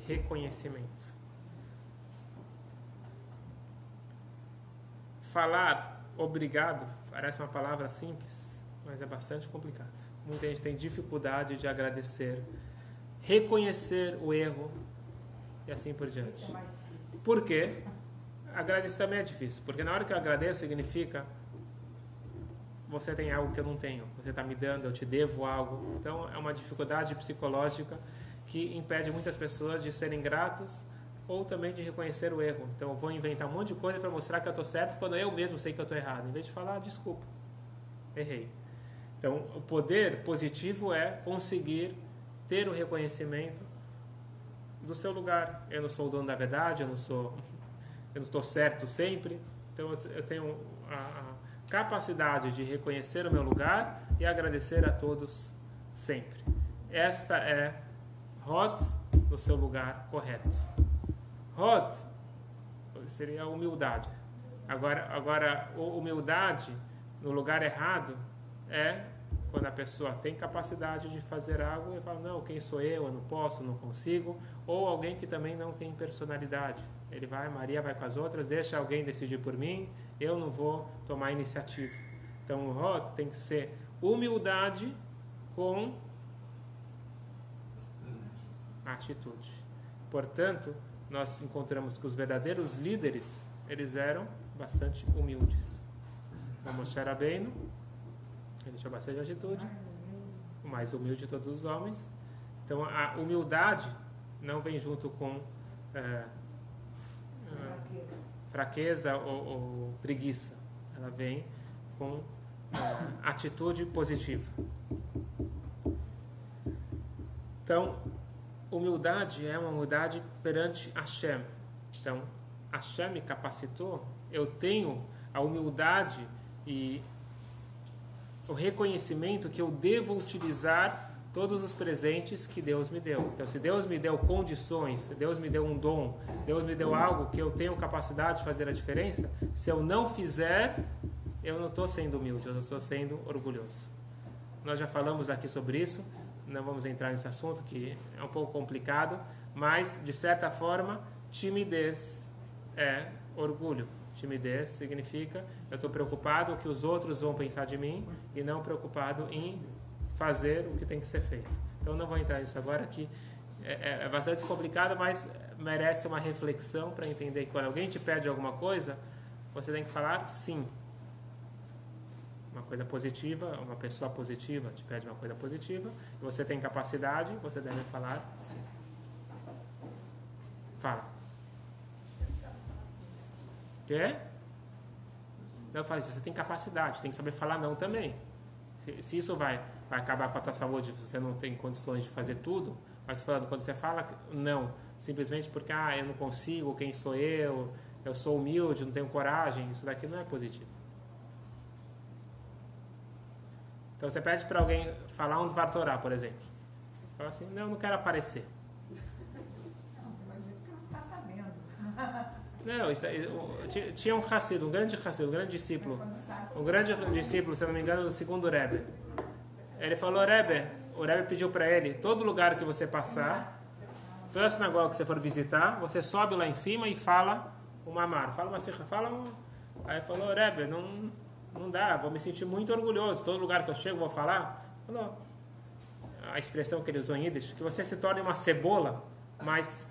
reconhecimento. Falar obrigado parece uma palavra simples, mas é bastante complicado. Muita gente tem dificuldade de agradecer, reconhecer o erro e assim por diante. Por quê? Agradecer também é difícil, porque na hora que eu agradeço significa você tem algo que eu não tenho, você está me dando, eu te devo algo. Então é uma dificuldade psicológica que impede muitas pessoas de serem gratos ou também de reconhecer o erro. Então eu vou inventar um monte de coisa para mostrar que eu estou certo quando eu mesmo sei que eu estou errado, em vez de falar desculpa, errei. Então o poder positivo é conseguir ter o reconhecimento do seu lugar. Eu não sou o dono da verdade, eu não estou certo sempre. Então eu tenho a capacidade de reconhecer o meu lugar e agradecer a todos sempre. Esta é Hod no seu lugar correto. Hod seria humildade. Agora, humildade no lugar errado é quando a pessoa tem capacidade de fazer algo e fala, não, quem sou eu não posso, não consigo. Ou alguém que também não tem personalidade. Ele vai, Maria vai com as outras, deixa alguém decidir por mim, eu não vou tomar iniciativa. Então o Hod tem que ser humildade com atitude. Portanto, nós encontramos que os verdadeiros líderes, eles eram bastante humildes. O Moshe Rabbeinu, ele tinha bastante atitude, o mais humilde de todos os homens. Então a humildade não vem junto com fraqueza ou preguiça. Ela vem com atitude positiva. Então, humildade é uma humildade perante Hashem. Então, Hashem me capacitou, eu tenho a humildade e o reconhecimento que eu devo utilizar todos os presentes que Deus me deu. Então, se Deus me deu condições, se Deus me deu um dom, Deus me deu algo que eu tenho capacidade de fazer a diferença, se eu não fizer, eu não estou sendo humilde, eu estou sendo orgulhoso. Nós já falamos aqui sobre isso, não vamos entrar nesse assunto que é um pouco complicado, mas, de certa forma, timidez é orgulho. Timidez significa eu estou preocupado com o que os outros vão pensar de mim e não preocupado em fazer o que tem que ser feito. Então não vou entrar nisso agora, que é bastante complicado, mas merece uma reflexão para entender que quando alguém te pede alguma coisa, você tem que falar sim. Uma coisa positiva, uma pessoa positiva te pede uma coisa positiva, e você tem capacidade, você deve falar sim. Fala. Quê? Eu falei, você tem capacidade, tem que saber falar não também. Se isso vai acabar com a tua saúde, se você não tem condições de fazer tudo, mas estou falando, quando você fala não, simplesmente porque eu não consigo, quem sou eu sou humilde, não tenho coragem, isso daqui não é positivo. Então você pede para alguém falar um Dvar Torá, por exemplo. Fala assim, não quero aparecer. Não, vai dizer porque não está sabendo. Não, tinha um Hasid, um grande discípulo, se não me engano, do segundo Rebbe. Ele falou, o Rebbe pediu para ele, todo lugar que você passar, toda sinagoga que você for visitar, você sobe lá em cima e fala uma mar, Aí falou, Rebbe, não dá, vou me sentir muito orgulhoso, todo lugar que eu chego vou falar. Falou, a expressão que ele usou em Yiddish, que você se torne uma cebola, mas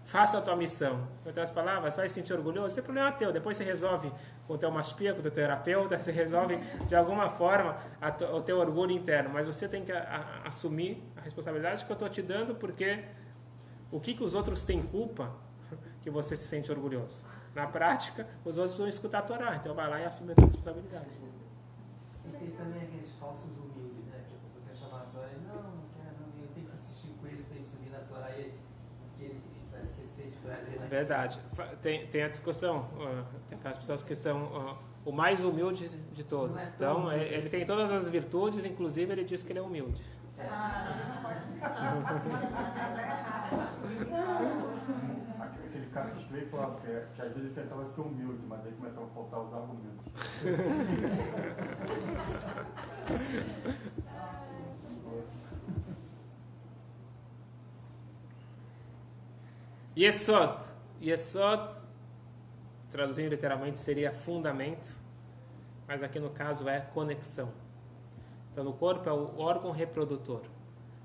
faça a tua missão. Com outras palavras, você vai se sentir orgulhoso, esse é problema teu. Depois você resolve com o teu mashpia, com o teu terapeuta, você resolve de alguma forma o teu orgulho interno. Mas você tem que assumir a responsabilidade que eu estou te dando, porque o que os outros têm culpa que você se sente orgulhoso? Na prática, os outros vão escutar a Torá. Então vai lá e assume a tua responsabilidade. E tem também aqueles falsos humildes, né? Tipo, tu quer chamar a Torá e não quero, eu tenho que assistir com ele para ele subir na Torá e ele vai esquecer de prazer. Né? Verdade. Tem a discussão. Tem aquelas pessoas que são o mais humilde de todos. Então, ele tem todas as virtudes, inclusive ele diz que ele é humilde. Aquele cara que veio falar que às vezes ele tentava ser humilde, mas aí começava a faltar os argumentos. Yesod. Yesod, traduzindo literalmente, seria fundamento, mas aqui no caso é conexão. Então, no corpo é o órgão reprodutor.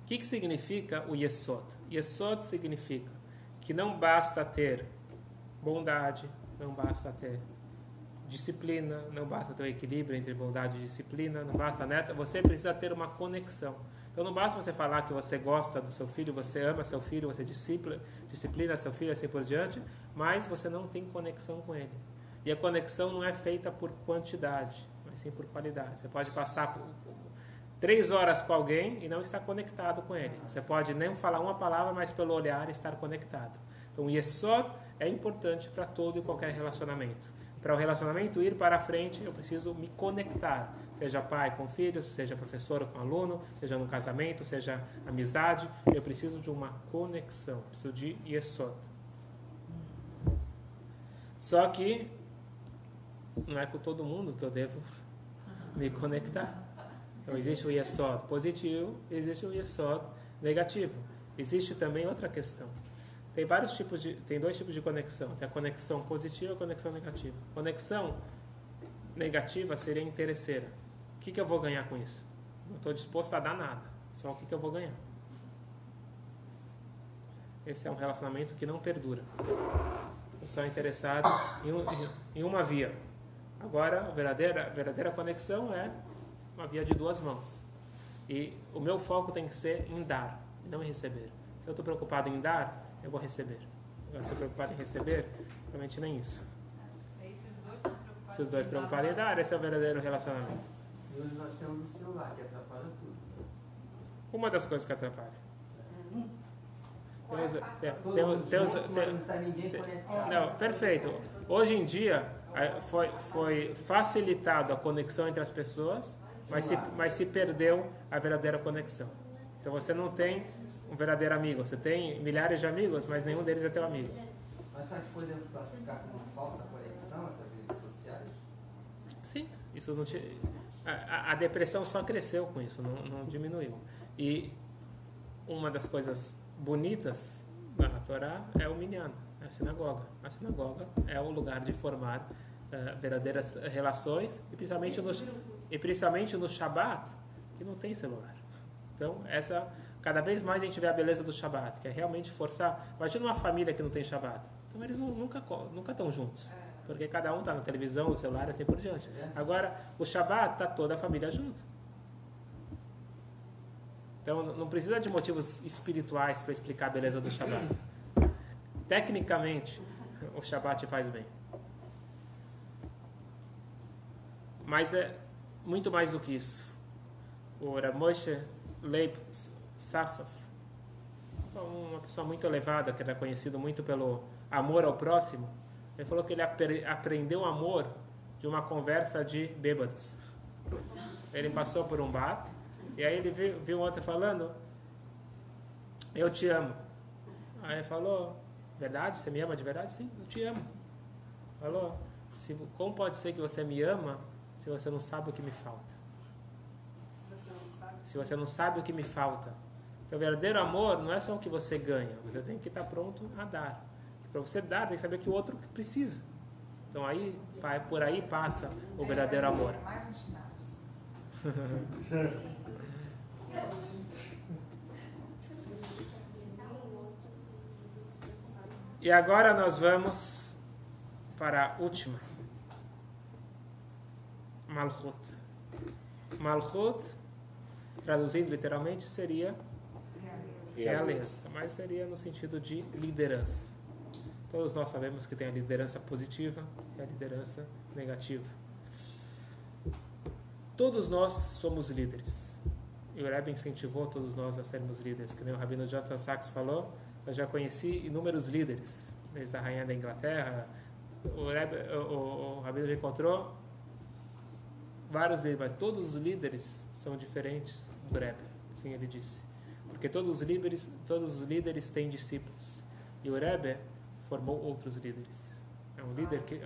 O que significa o Yesod? Yesod significa que não basta ter bondade, não basta ter disciplina, não basta ter o equilíbrio entre bondade e disciplina, não basta nada, você precisa ter uma conexão. Então não basta você falar que você gosta do seu filho, você ama seu filho, você disciplina seu filho, assim por diante, mas você não tem conexão com ele. E a conexão não é feita por quantidade, mas sim por qualidade. Você pode passar 3 horas com alguém e não estar conectado com ele. Você pode nem falar uma palavra, mas pelo olhar estar conectado. Então o Yesod é importante para todo e qualquer relacionamento. Para o relacionamento ir para a frente, eu preciso me conectar. Seja pai com filhos, seja professor com aluno, seja no casamento, seja amizade. Eu preciso de uma conexão, preciso de Yesod. Só que não é com todo mundo que eu devo me conectar. Então existe o Yesod positivo, existe o Yesod negativo. Existe também outra questão. Tem 2 tipos de conexão. Tem a conexão positiva e a conexão negativa. Conexão negativa seria interesseira. O que eu vou ganhar com isso? Não estou disposto a dar nada. Só o que eu vou ganhar. Esse é um relacionamento que não perdura. Eu sou interessado em uma via. Agora, a verdadeira conexão é uma via de 2 mãos. E o meu foco tem que ser em dar, não em receber. Se eu estou preocupado em dar, eu vou receber. Agora, se eu estou preocupado em receber, realmente nem isso. Se os dois preocupados em dar, esse é o verdadeiro relacionamento. E hoje nós temos o celular, que atrapalha tudo. Uma das coisas que atrapalha. Não, perfeito. Hoje em dia, foi facilitado a conexão entre as pessoas, mas se perdeu a verdadeira conexão. Então você não tem um verdadeiro amigo. Você tem milhares de amigos, mas nenhum deles é teu amigo. Mas será que podemos classificar como falsa conexão essas redes sociais? Sim, isso não a depressão só cresceu com isso, não diminuiu. E uma das coisas bonitas na Torá é o minyan, é a sinagoga. A sinagoga é o lugar de formar verdadeiras relações, e principalmente no Shabat, que não tem celular. Então, cada vez mais a gente vê a beleza do Shabat, que é realmente forçar. Imagina uma família que não tem Shabat. Então eles nunca estão juntos, porque cada um está na televisão, no celular e assim por diante. Agora, o Shabat está toda a família junto. Então não precisa de motivos espirituais para explicar a beleza do Shabat. Tecnicamente, o Shabat faz bem. Mas é muito mais do que isso. O Rav Moshe Leib Sassov, uma pessoa muito elevada, que era conhecido muito pelo amor ao próximo, ele falou que ele aprendeu amor de uma conversa de bêbados. Ele passou por um bar e aí ele viu outro falando: eu te amo. Aí ele falou: verdade? Você me ama de verdade? Sim, eu te amo. Falou: como pode ser que você me ama se você não sabe o que me falta? Se você não sabe o que me falta. Então, o verdadeiro amor não é só o que você ganha. Você tem que estar pronto a dar. Para você dar, tem que saber que o outro precisa. Então, por aí passa o verdadeiro amor. E agora nós vamos para a última. Malchut. Malchut, traduzindo literalmente, seria realeza, mas seria no sentido de liderança. Todos nós sabemos que tem a liderança positiva e a liderança negativa. Todos nós somos líderes. E o Rebbe incentivou todos nós a sermos líderes. Que nem o Rabino Jonathan Sachs falou, eu já conheci inúmeros líderes, desde a rainha da Inglaterra. O Rabino já encontrou vários líderes, mas todos os líderes são diferentes do Rebbe, assim ele disse. Porque todos os líderes têm discípulos. E o Rebbe formou outros líderes. É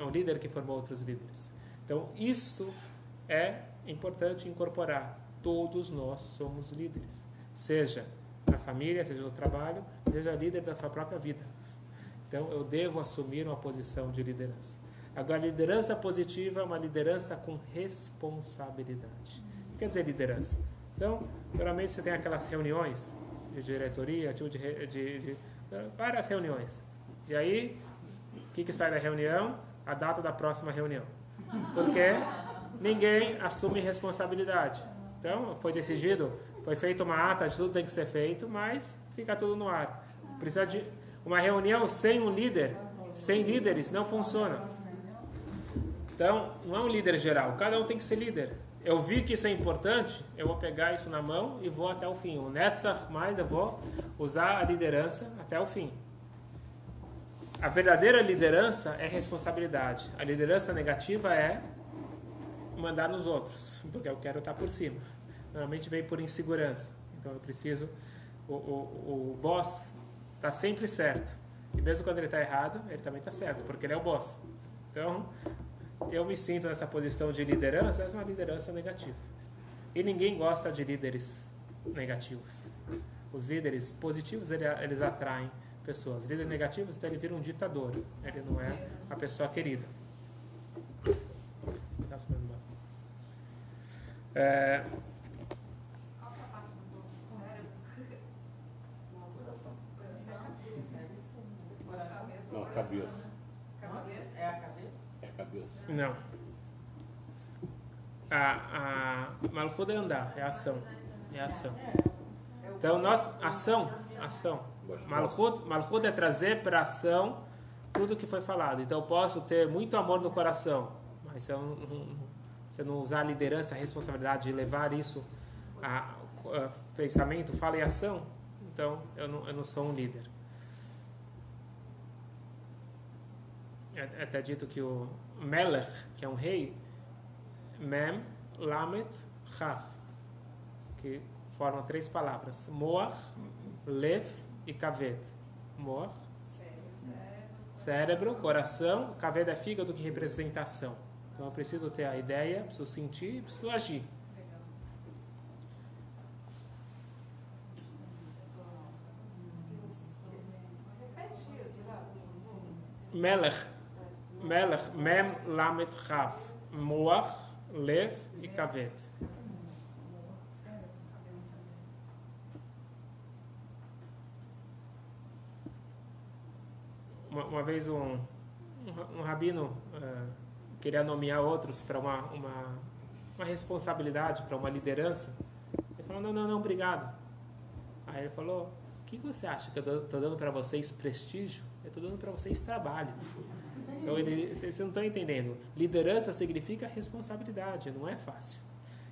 um líder que formou outros líderes. Então, isso é importante incorporar. Todos nós somos líderes. Seja na família, seja no trabalho, seja líder da sua própria vida. Então, eu devo assumir uma posição de liderança. Agora, a liderança positiva é uma liderança com responsabilidade. O que quer dizer liderança? Então, geralmente você tem aquelas reuniões de diretoria, de várias reuniões. E aí, o que sai da reunião? A data da próxima reunião. Porque ninguém assume responsabilidade. Então, foi decidido, foi feita uma ata, tudo tem que ser feito, mas fica tudo no ar. Precisa de uma reunião sem um líder, sem líderes, não funciona. Então, não é um líder geral, cada um tem que ser líder. Eu vi que isso é importante, eu vou pegar isso na mão e vou até o fim. O Netzach, mas eu vou usar a liderança até o fim. A verdadeira liderança é responsabilidade. A liderança negativa é mandar nos outros, porque eu quero estar por cima. Normalmente vem por insegurança. Então eu preciso... O boss está sempre certo. E mesmo quando ele está errado, ele também está certo, porque ele é o boss. Então, eu me sinto nessa posição de liderança, essa é uma liderança negativa. E ninguém gosta de líderes negativos. Os líderes positivos, eles atraem pessoas. Líderes negativos, então ele vira um ditador. Ele não é a pessoa querida. Qual que é a parte do cérebro? Coração. Não, a cabeça. Cabeça? É a cabeça? É a cabeça. Não. A Malchut é andar, é ação. É ação. Então, ação. Malchut é trazer para ação tudo que foi falado. Então, eu posso ter muito amor no coração, mas se eu não usar a liderança, a responsabilidade de levar isso a pensamento, fala e ação, então eu não sou um líder. É até dito que o Melech, que é um rei, Mem, Lamet, Chaf, que formam 3 palavras: Moach, Lev e Kaved. Moach, cérebro, coração, Kaved é fígado, que representa ação. Então eu preciso ter a ideia, preciso sentir e preciso agir. Repete isso, Melech, Mem, Lamet, Chaf, Moach, Lev e Kaved. Uma vez um rabino queria nomear outros para uma responsabilidade, para uma liderança. Ele falou, não, obrigado. Aí ele falou, o que você acha? Que eu estou dando para vocês prestígio? Eu estou dando para vocês trabalho. Então, vocês não estão entendendo. Liderança significa responsabilidade, não é fácil.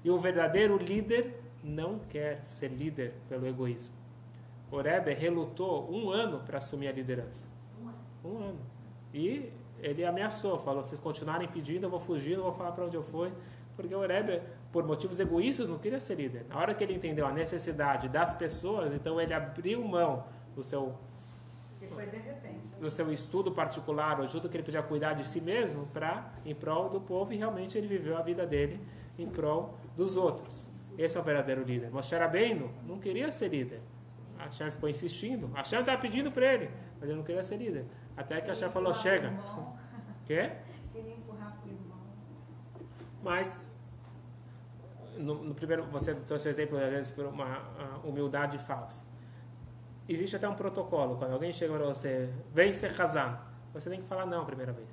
E o verdadeiro líder não quer ser líder pelo egoísmo. O Rebbe relutou 1 ano para assumir a liderança. 1 ano. E ele ameaçou, falou, se vocês continuarem pedindo, eu vou fugir, não vou falar para onde eu fui. Porque o Rebbe, por motivos egoístas, não queria ser líder. Na hora que ele entendeu a necessidade das pessoas, então ele abriu mão do seu... Que foi de repente. do seu estudo particular, o estudo que ele podia cuidar de si mesmo, em prol do povo, e realmente ele viveu a vida dele em prol dos outros. Esse é o verdadeiro líder. Moshe Rabbeinu não queria ser líder. Hashem ficou insistindo. Hashem estava pedindo para ele, mas ele não queria ser líder. Até que Hashem falou, chega. Quê? Queria empurrar para o irmão. Mas, no primeiro, você trouxe o exemplo, às vezes, por uma humildade falsa. Existe até um protocolo. Quando alguém chega para você, vem ser Hazan, você tem que falar não a primeira vez.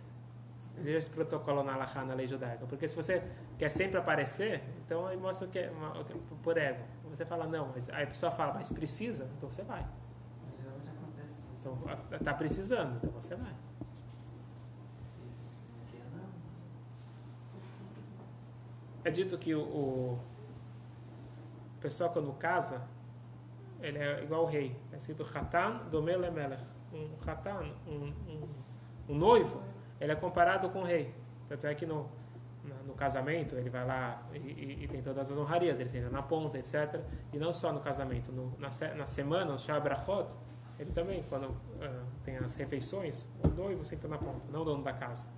Existe esse protocolo na Halachá, na lei judaica. Porque se você quer sempre aparecer, então aí mostra que é por ego. Você fala não, mas aí a pessoa fala, mas precisa? Então você vai. Mas geralmente acontece isso. Então está precisando, então você vai. É dito que o pessoal quando casa, ele é igual ao rei. Está escrito Hatan Domeh Lemelech. Um Hatan, um noivo, ele é comparado com o rei. Tanto é que no casamento, ele vai lá e tem todas as honrarias, ele senta na ponta, etc. E não só no casamento, na semana, no Shah Brachot, Ele também, quando tem as refeições, o noivo senta na ponta, não o dono da casa.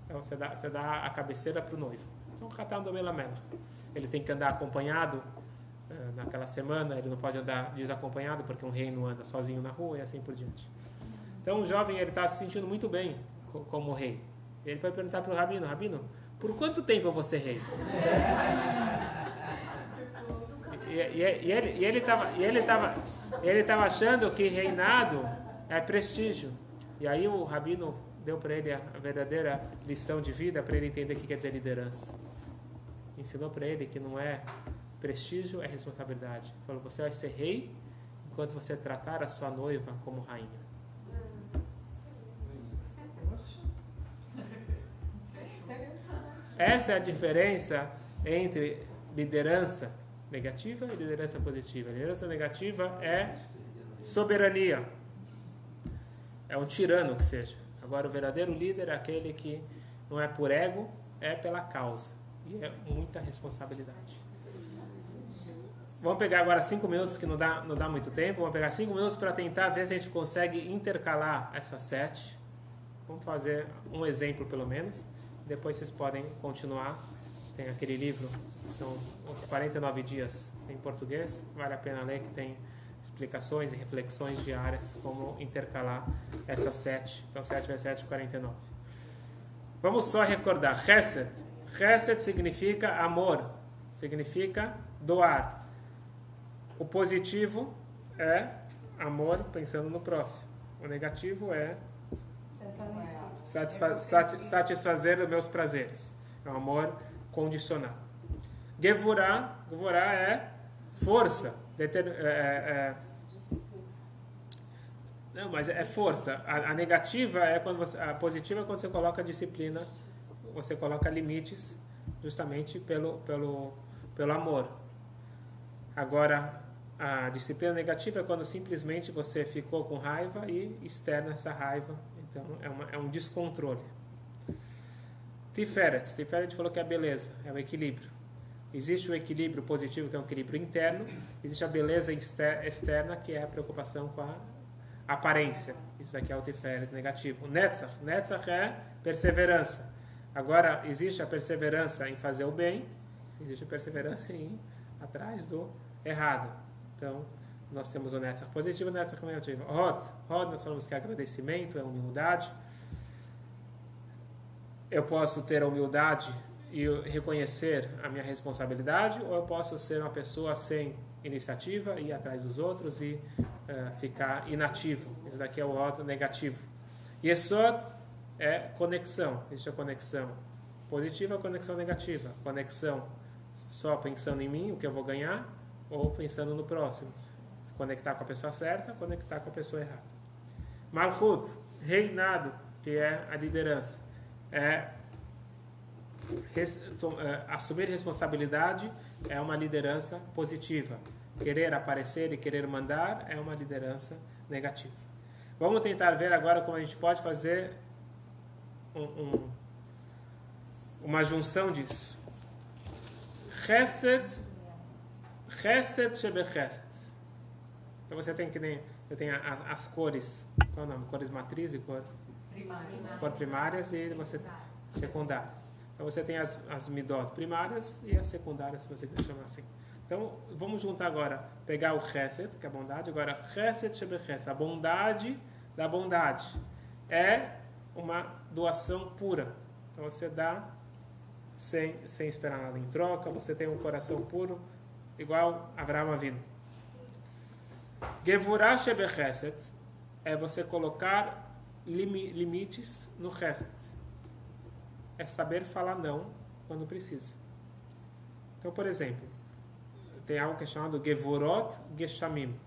Então você dá a cabeceira para o noivo. Então, Khatan do Melamela. Ele tem que andar acompanhado naquela semana, ele não pode andar desacompanhado, porque um rei não anda sozinho na rua e assim por diante. Então, o jovem está se sentindo muito bem como rei. Ele foi perguntar para o Rabino: Rabino, por quanto tempo eu vou ser rei? E ele estava achando que reinado é prestígio. E aí o Rabino deu para ele a verdadeira lição de vida, para ele entender o que quer dizer liderança. Ensinou para ele que não é prestígio, é responsabilidade. Falou: você vai ser rei enquanto você tratar a sua noiva como rainha. Essa é a diferença entre liderança negativa e liderança positiva. Liderança negativa é soberania, é um tirano que seja. Agora, o verdadeiro líder é aquele que não é por ego, é pela causa. E é muita responsabilidade. Vamos pegar agora 5 minutos, que não dá muito tempo. Vamos pegar 5 minutos para tentar ver se a gente consegue intercalar essas 7. Vamos fazer um exemplo, pelo menos. Depois vocês podem continuar. Tem aquele livro, são os 49 dias em português. Vale a pena ler, que tem explicações e reflexões diárias, como intercalar essas 7. Então, 7 vezes 7, 49. Vamos só recordar. Chesed. Chesed significa amor, significa doar. O positivo é amor pensando no próximo. O negativo é satisfazer os meus prazeres. É um amor condicional. Gevurah é força. Não, mas é força. A negativa é quando a positiva é quando você coloca disciplina, você coloca limites, justamente pelo amor. Agora, a disciplina negativa é quando simplesmente você ficou com raiva e externa essa raiva. Então, é um descontrole. Tiferet falou que é a beleza, é o equilíbrio. Existe o equilíbrio positivo, que é um equilíbrio interno. Existe a beleza externa, que é a preocupação com a aparência. Isso aqui é o Tiferet negativo. Netzach é perseverança. Agora, existe a perseverança em fazer o bem, existe a perseverança em ir atrás do errado. Então, nós temos o Netzach positivo e o Netzach negativo. Hod, nós falamos que é agradecimento, é humildade. Eu posso ter a humildade e reconhecer a minha responsabilidade, ou eu posso ser uma pessoa sem iniciativa, ir atrás dos outros e ficar inativo. Isso daqui é o Hod negativo. Yesod é conexão. Existe a conexão positiva e a conexão negativa. Conexão só pensando em mim, o que eu vou ganhar, ou pensando no próximo. Conectar com a pessoa certa, conectar com a pessoa errada. Malchut, reinado, que é a liderança. Assumir responsabilidade é uma liderança positiva. Querer aparecer e querer mandar é uma liderança negativa. Vamos tentar ver agora como a gente pode fazer uma junção disso. Chesed shebechesed. Então você tem eu tenho as cores, qual é o nome? Cores matriz e cor primárias e você secundárias. Então você tem as midot primárias e as secundárias, se você quiser chamar assim. Então vamos juntar agora, pegar o chesed, que é a bondade, agora chesed shebechesed, a bondade da bondade. É uma doação pura. Então você dá sem esperar nada em troca, você tem um coração puro, igual Avraham Avinu. Gevurah shebechesed é você colocar limites no chesed. É saber falar não quando precisa. Então, por exemplo, tem algo que é chamado Gevurot Geshamim.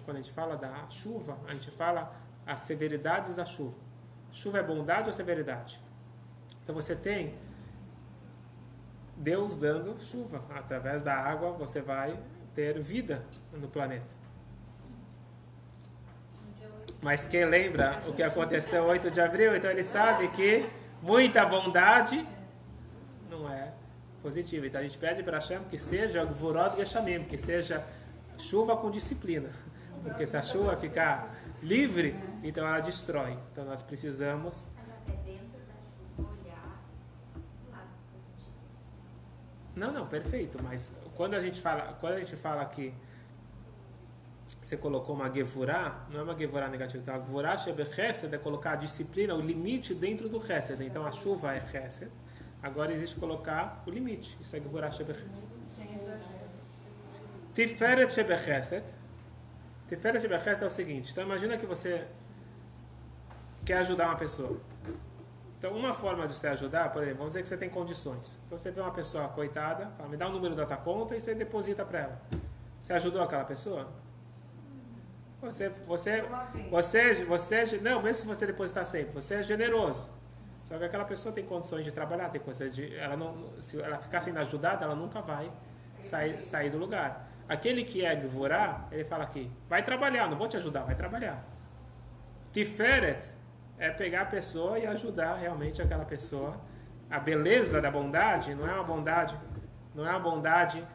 Quando a gente fala da chuva, a gente fala as severidades da chuva. Chuva é bondade ou severidade? Então você tem Deus dando chuva. Através da água você vai ter vida no planeta. Mas quem lembra o que aconteceu 8 de abril, então ele sabe que muita bondade não é positiva. Então a gente pede para Hashem que seja Gvurot Geshamim, que seja chuva com disciplina. Porque se a chuva ficar livre, então ela destrói. Então nós precisamos... Mas até dentro da chuva olhar o lado positivo. Não, perfeito. Mas quando a gente fala que você colocou uma gevurá, não é uma gevurá negativa. Então a gevurá shebechesed é colocar a disciplina, o limite dentro do chesed. Então a chuva é chesed. Agora existe colocar o limite. Isso é gevurá shebechesed. Sem exagero. Tiferet shebechesed. Tiferet shebechesed é o seguinte. Então imagina que você quer ajudar uma pessoa. Então uma forma de você ajudar, por exemplo, vamos dizer que você tem condições. Então você vê uma pessoa coitada, fala, me dá o número da tua conta e você deposita para ela. Você ajudou aquela pessoa? Não, mesmo se você depositar sempre, você é generoso. Só que aquela pessoa tem condições de trabalhar, tem condições de, se ela ficar sendo ajudada, ela nunca vai sair do lugar. Aquele que é gvorá, ele fala aqui, vai trabalhar, não vou te ajudar, vai trabalhar. Tiferet é pegar a pessoa e ajudar realmente aquela pessoa. A beleza da bondade não é uma bondade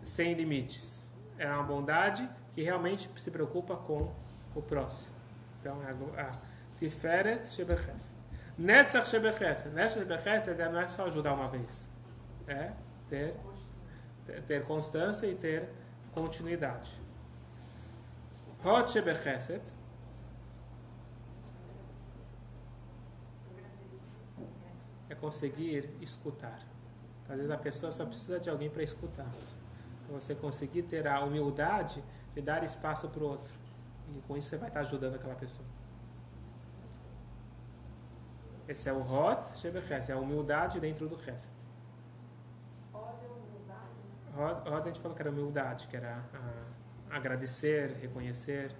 sem limites. É uma bondade que realmente se preocupa com o próximo. Então, Tiferet shebechesed. Netzach shebechesed. Netzach shebechesed não é só ajudar uma vez. É ter constância e ter continuidade. Hot shebechesed é conseguir escutar. Às vezes a pessoa só precisa de alguém para escutar. Então, você conseguir ter a humildade de dar espaço para o outro. E com isso você vai estar ajudando aquela pessoa. Esse é o Hot Shebechesed, é a humildade dentro do Chesed. Hot a gente falou que era humildade, que era agradecer, reconhecer.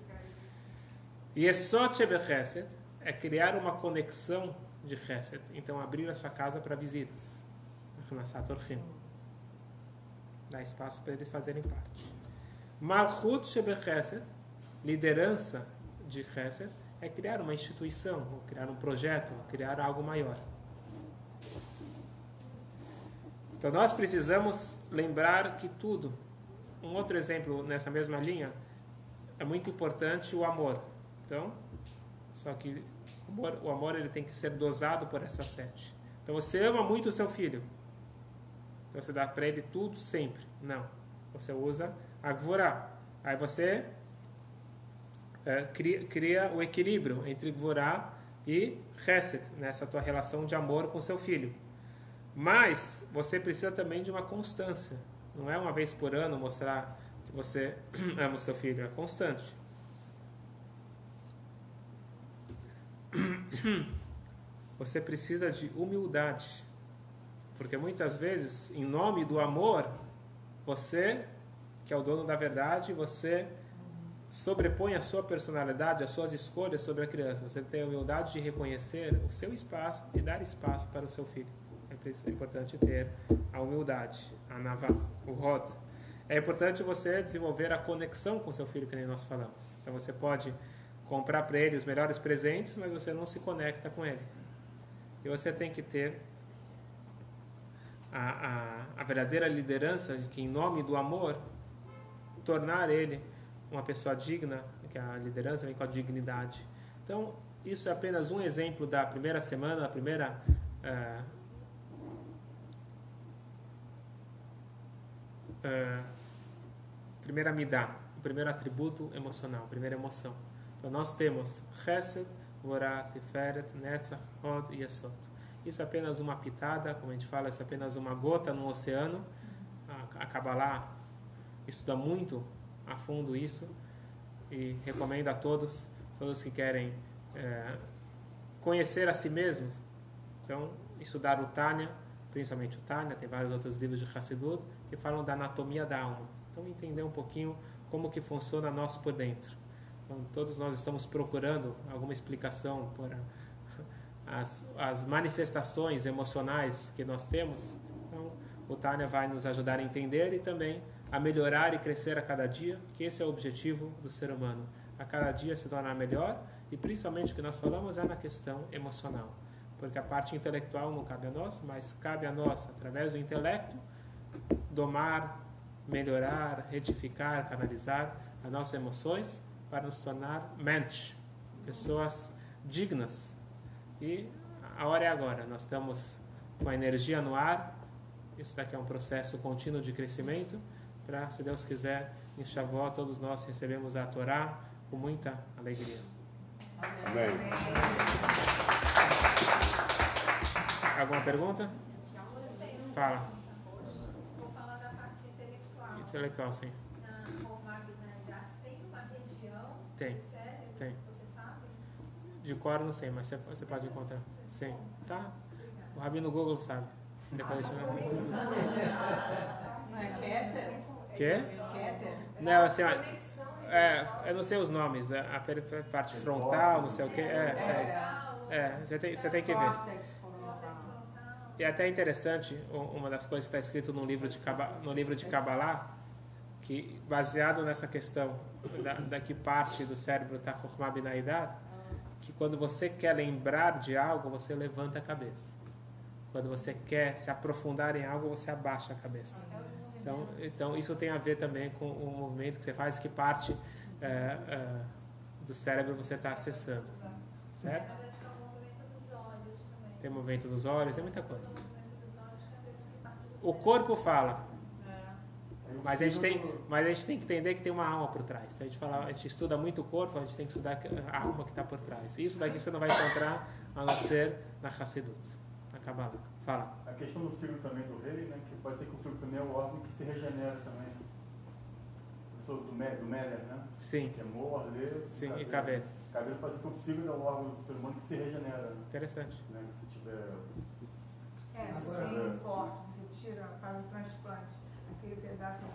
E Esot Shebechesed é criar uma conexão de Chesed. Então abrir a sua casa para visitas. Dá espaço para eles fazerem parte. Malchut Shebechesed, liderança de Chesed, é criar uma instituição, ou criar um projeto, ou criar algo maior. Então nós precisamos lembrar que tudo. Um outro exemplo nessa mesma linha, é muito importante o amor. Então, só que o amor ele tem que ser dosado por essas 7. Então você ama muito o seu filho. Então você dá para ele tudo sempre. Não. Você usa a gvorá. Aí você cria o equilíbrio entre gvorá e chesed, nessa tua relação de amor com seu filho. Mas você precisa também de uma constância. Não é uma vez por ano mostrar que você ama o seu filho. É constante. Você precisa de humildade. Porque muitas vezes, em nome do amor, você, que é o dono da verdade, você sobrepõe a sua personalidade, as suas escolhas sobre a criança. Você tem a humildade de reconhecer o seu espaço e dar espaço para o seu filho. É importante ter a humildade, a navá, o hod. É importante você desenvolver a conexão com seu filho, que nem nós falamos. Então você pode comprar para ele os melhores presentes, mas você não se conecta com ele. E você tem que ter a verdadeira liderança, de que em nome do amor, tornar ele uma pessoa digna, que a liderança vem com a dignidade. Então, isso é apenas um exemplo da primeira semana, a primeira midá, o primeiro atributo emocional, a primeira emoção. Então, nós temos Chesed, Vorá, Tiferet, Netzach, Hod e Yesod. Isso é apenas uma pitada, como a gente fala, isso é apenas uma gota no oceano. A Kabbalah estuda muito a fundo isso e recomendo a todos que querem conhecer a si mesmos. Então, estudar o Tânia, principalmente o Tânia, tem vários outros livros de Hassidut que falam da anatomia da alma. Então, entender um pouquinho como que funciona nós por dentro. Então, todos nós estamos procurando alguma explicação para as manifestações emocionais que nós temos. Então, o Tânia vai nos ajudar a entender e também a melhorar e crescer a cada dia, que esse é o objetivo do ser humano. A cada dia se tornar melhor e principalmente o que nós falamos é na questão emocional. Porque a parte intelectual não cabe a nós, mas cabe a nós, através do intelecto, domar, melhorar, retificar, canalizar, as nossas emoções para nos tornar mensch, pessoas dignas. E a hora é agora, nós estamos com a energia no ar, isso daqui é um processo contínuo de crescimento, para, se Deus quiser, em Shavuot, todos nós recebemos a Torá com muita alegria. Amém. Alguma pergunta? Fala. Vou falar da parte intelectual. Intelectual, sim. Na Hormagnaidad tem uma região Tem. do cérebro, Tem. você sabe? De cor não sei, mas você pode encontrar. Sim. Tá? O Rabino Google sabe. Depois Não é Keter? Quê? Keter? Não, assim, Conexão eu não sei os nomes. A parte frontal, não sei o quê. Você tem que ver. Córtex frontal. E é até interessante, uma das coisas que está escrito no livro de Kabbalah, que baseado nessa questão da que parte do cérebro está Chokhmah Binah Dad, que quando você quer lembrar de algo, você levanta a cabeça. Quando você quer se aprofundar em algo, você abaixa a cabeça. Então isso tem a ver também com o movimento que você faz, que parte do cérebro você está acessando. Certo? Na verdade, é o movimento dos olhos também. Tem movimento dos olhos, tem muita coisa. O movimento dos olhos tem a ver com que parte do O cérebro. corpo fala, Aí o mas a gente fígado- tem que entender que tem uma alma por trás. Então a gente estuda muito o corpo, a gente tem que estudar a alma que está por trás. Isso daqui você não vai encontrar a não ser na Hassidut, na Kabbalah. Fala. A questão do fígado também do rei, né? Que pode ser que o fígado também é o órgão que se regenera também. Eu sou do Meller, né? Sim, Que é Morlê. sim, e cabelo. Cabelo pode ser que o fígado é o órgão do ser humano que se regenera, né? Interessante. Se tiver. Você tem um corte, você tira, faz um transplante, aquele pedaço que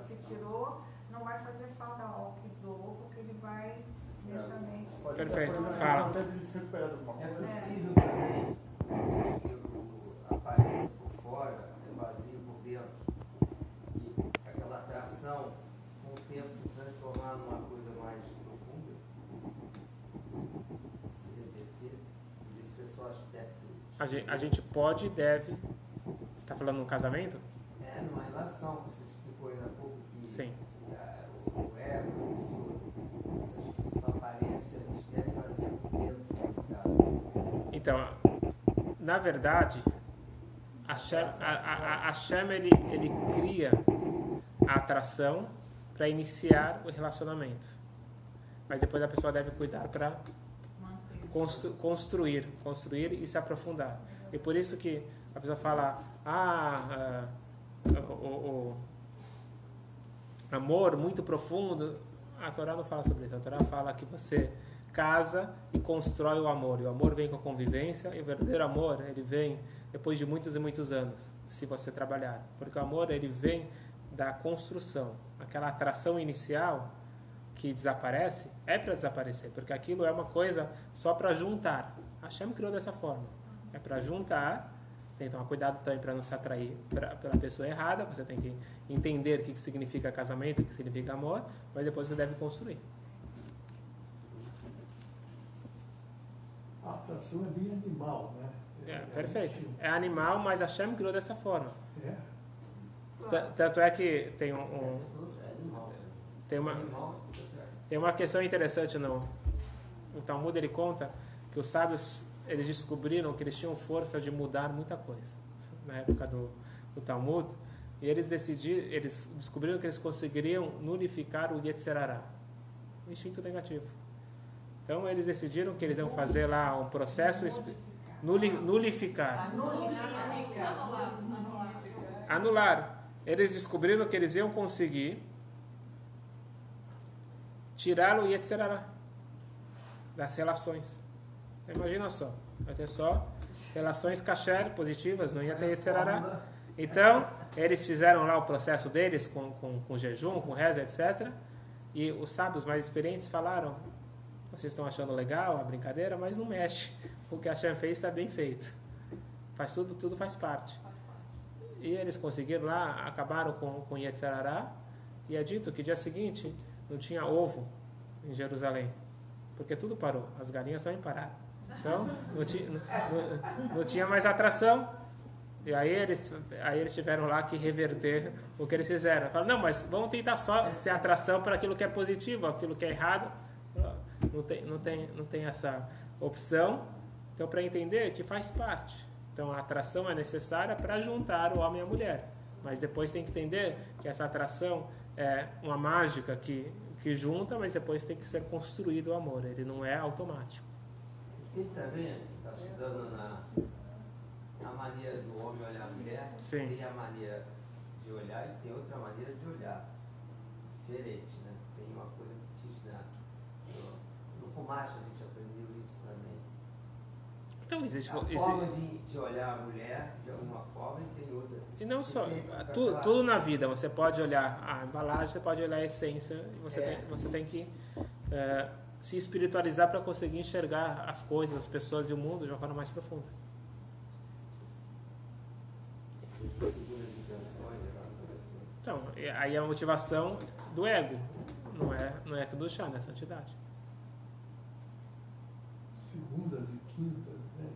você tirou, não vai fazer falta ao que doou, porque ele vai justamente. Pode Perfeito, ser que fala. acontece de se recuperar de alguma É coisa. possível também que o aparência por fora é vazio por dentro. E aquela atração, com o tempo, se transformar numa coisa mais profunda. Se reverter, isso é só aspecto. A gente pode e deve. Você está falando num casamento? É numa relação, que você explicou ainda há pouco que Sim. o ego, sua aparência externa é vazia por dentro, no caso. Então, na verdade, Hashem ele cria a atração para iniciar o relacionamento. Mas depois a pessoa deve cuidar para construir e se aprofundar. E por isso que a pessoa fala, o amor muito profundo, a Torá não fala sobre isso. A Torá fala que você casa e constrói o amor. E o amor vem com a convivência, e o verdadeiro amor, ele vem depois de muitos e muitos anos, se você trabalhar. Porque o amor, ele vem da construção. Aquela atração inicial que desaparece, é para desaparecer, porque aquilo é uma coisa só para juntar. Hashem criou dessa forma. É para juntar. Você tem que tomar cuidado também para não se atrair pela pessoa errada. Você tem que entender o que significa casamento, o que significa amor, mas depois você deve construir. A atração é bem animal, né? Perfeito. É animal, mas Hashem criou dessa forma. É. Tanto é que tem Animal, tem uma questão interessante o Talmud, ele conta que os sábios, eles descobriram que eles tinham força de mudar muita coisa na época do Talmud, e eles descobriram que eles conseguiriam nulificar o Yetzer Hara, o instinto negativo. Então eles decidiram que eles iam fazer lá um processo nulificar. Anular. Eles descobriram que eles iam conseguir tirar o Yetzer Hara das relações. Então, imagina só, vai ter só relações kasher positivas, não ia ter Yetzer Hara. Então, eles fizeram lá o processo deles com jejum, com reza, etc. E os sábios mais experientes falaram, vocês estão achando legal a brincadeira, mas não mexe. O que a Hashem fez está bem feito. Tudo faz parte. E eles conseguiram lá, acabaram com Yetzer Hara, e é dito que dia seguinte não tinha ovo em Jerusalém, porque tudo parou, as galinhas também pararam. Então não tinha mais atração, E aí eles tiveram lá que reverter o que eles fizeram. Falaram, não, mas vamos tentar só ser atração para aquilo que é positivo, aquilo que é errado. Não tem essa opção. Então, para entender que faz parte. Então, a atração é necessária para juntar o homem e a mulher. Mas depois tem que entender que essa atração é uma mágica que junta, mas depois tem que ser construído o amor. Ele não é automático. Tem também, está estudando na maneira do homem olhar a mulher, Sim. tem a maneira de olhar e tem outra maneira de olhar. Diferente, né? Tem uma coisa que diz no Kumash a gente aprendeu isso também. Então, existe... A forma de olhar a mulher de alguma forma e tem outra. E não só, tudo na vida, você pode olhar a embalagem, você pode olhar a essência, e você tem que se espiritualizar para conseguir enxergar as coisas, as pessoas e o mundo de uma forma mais profunda. Então, aí é a motivação do ego, não é do chá, da santidade. Segundas e quintas, né?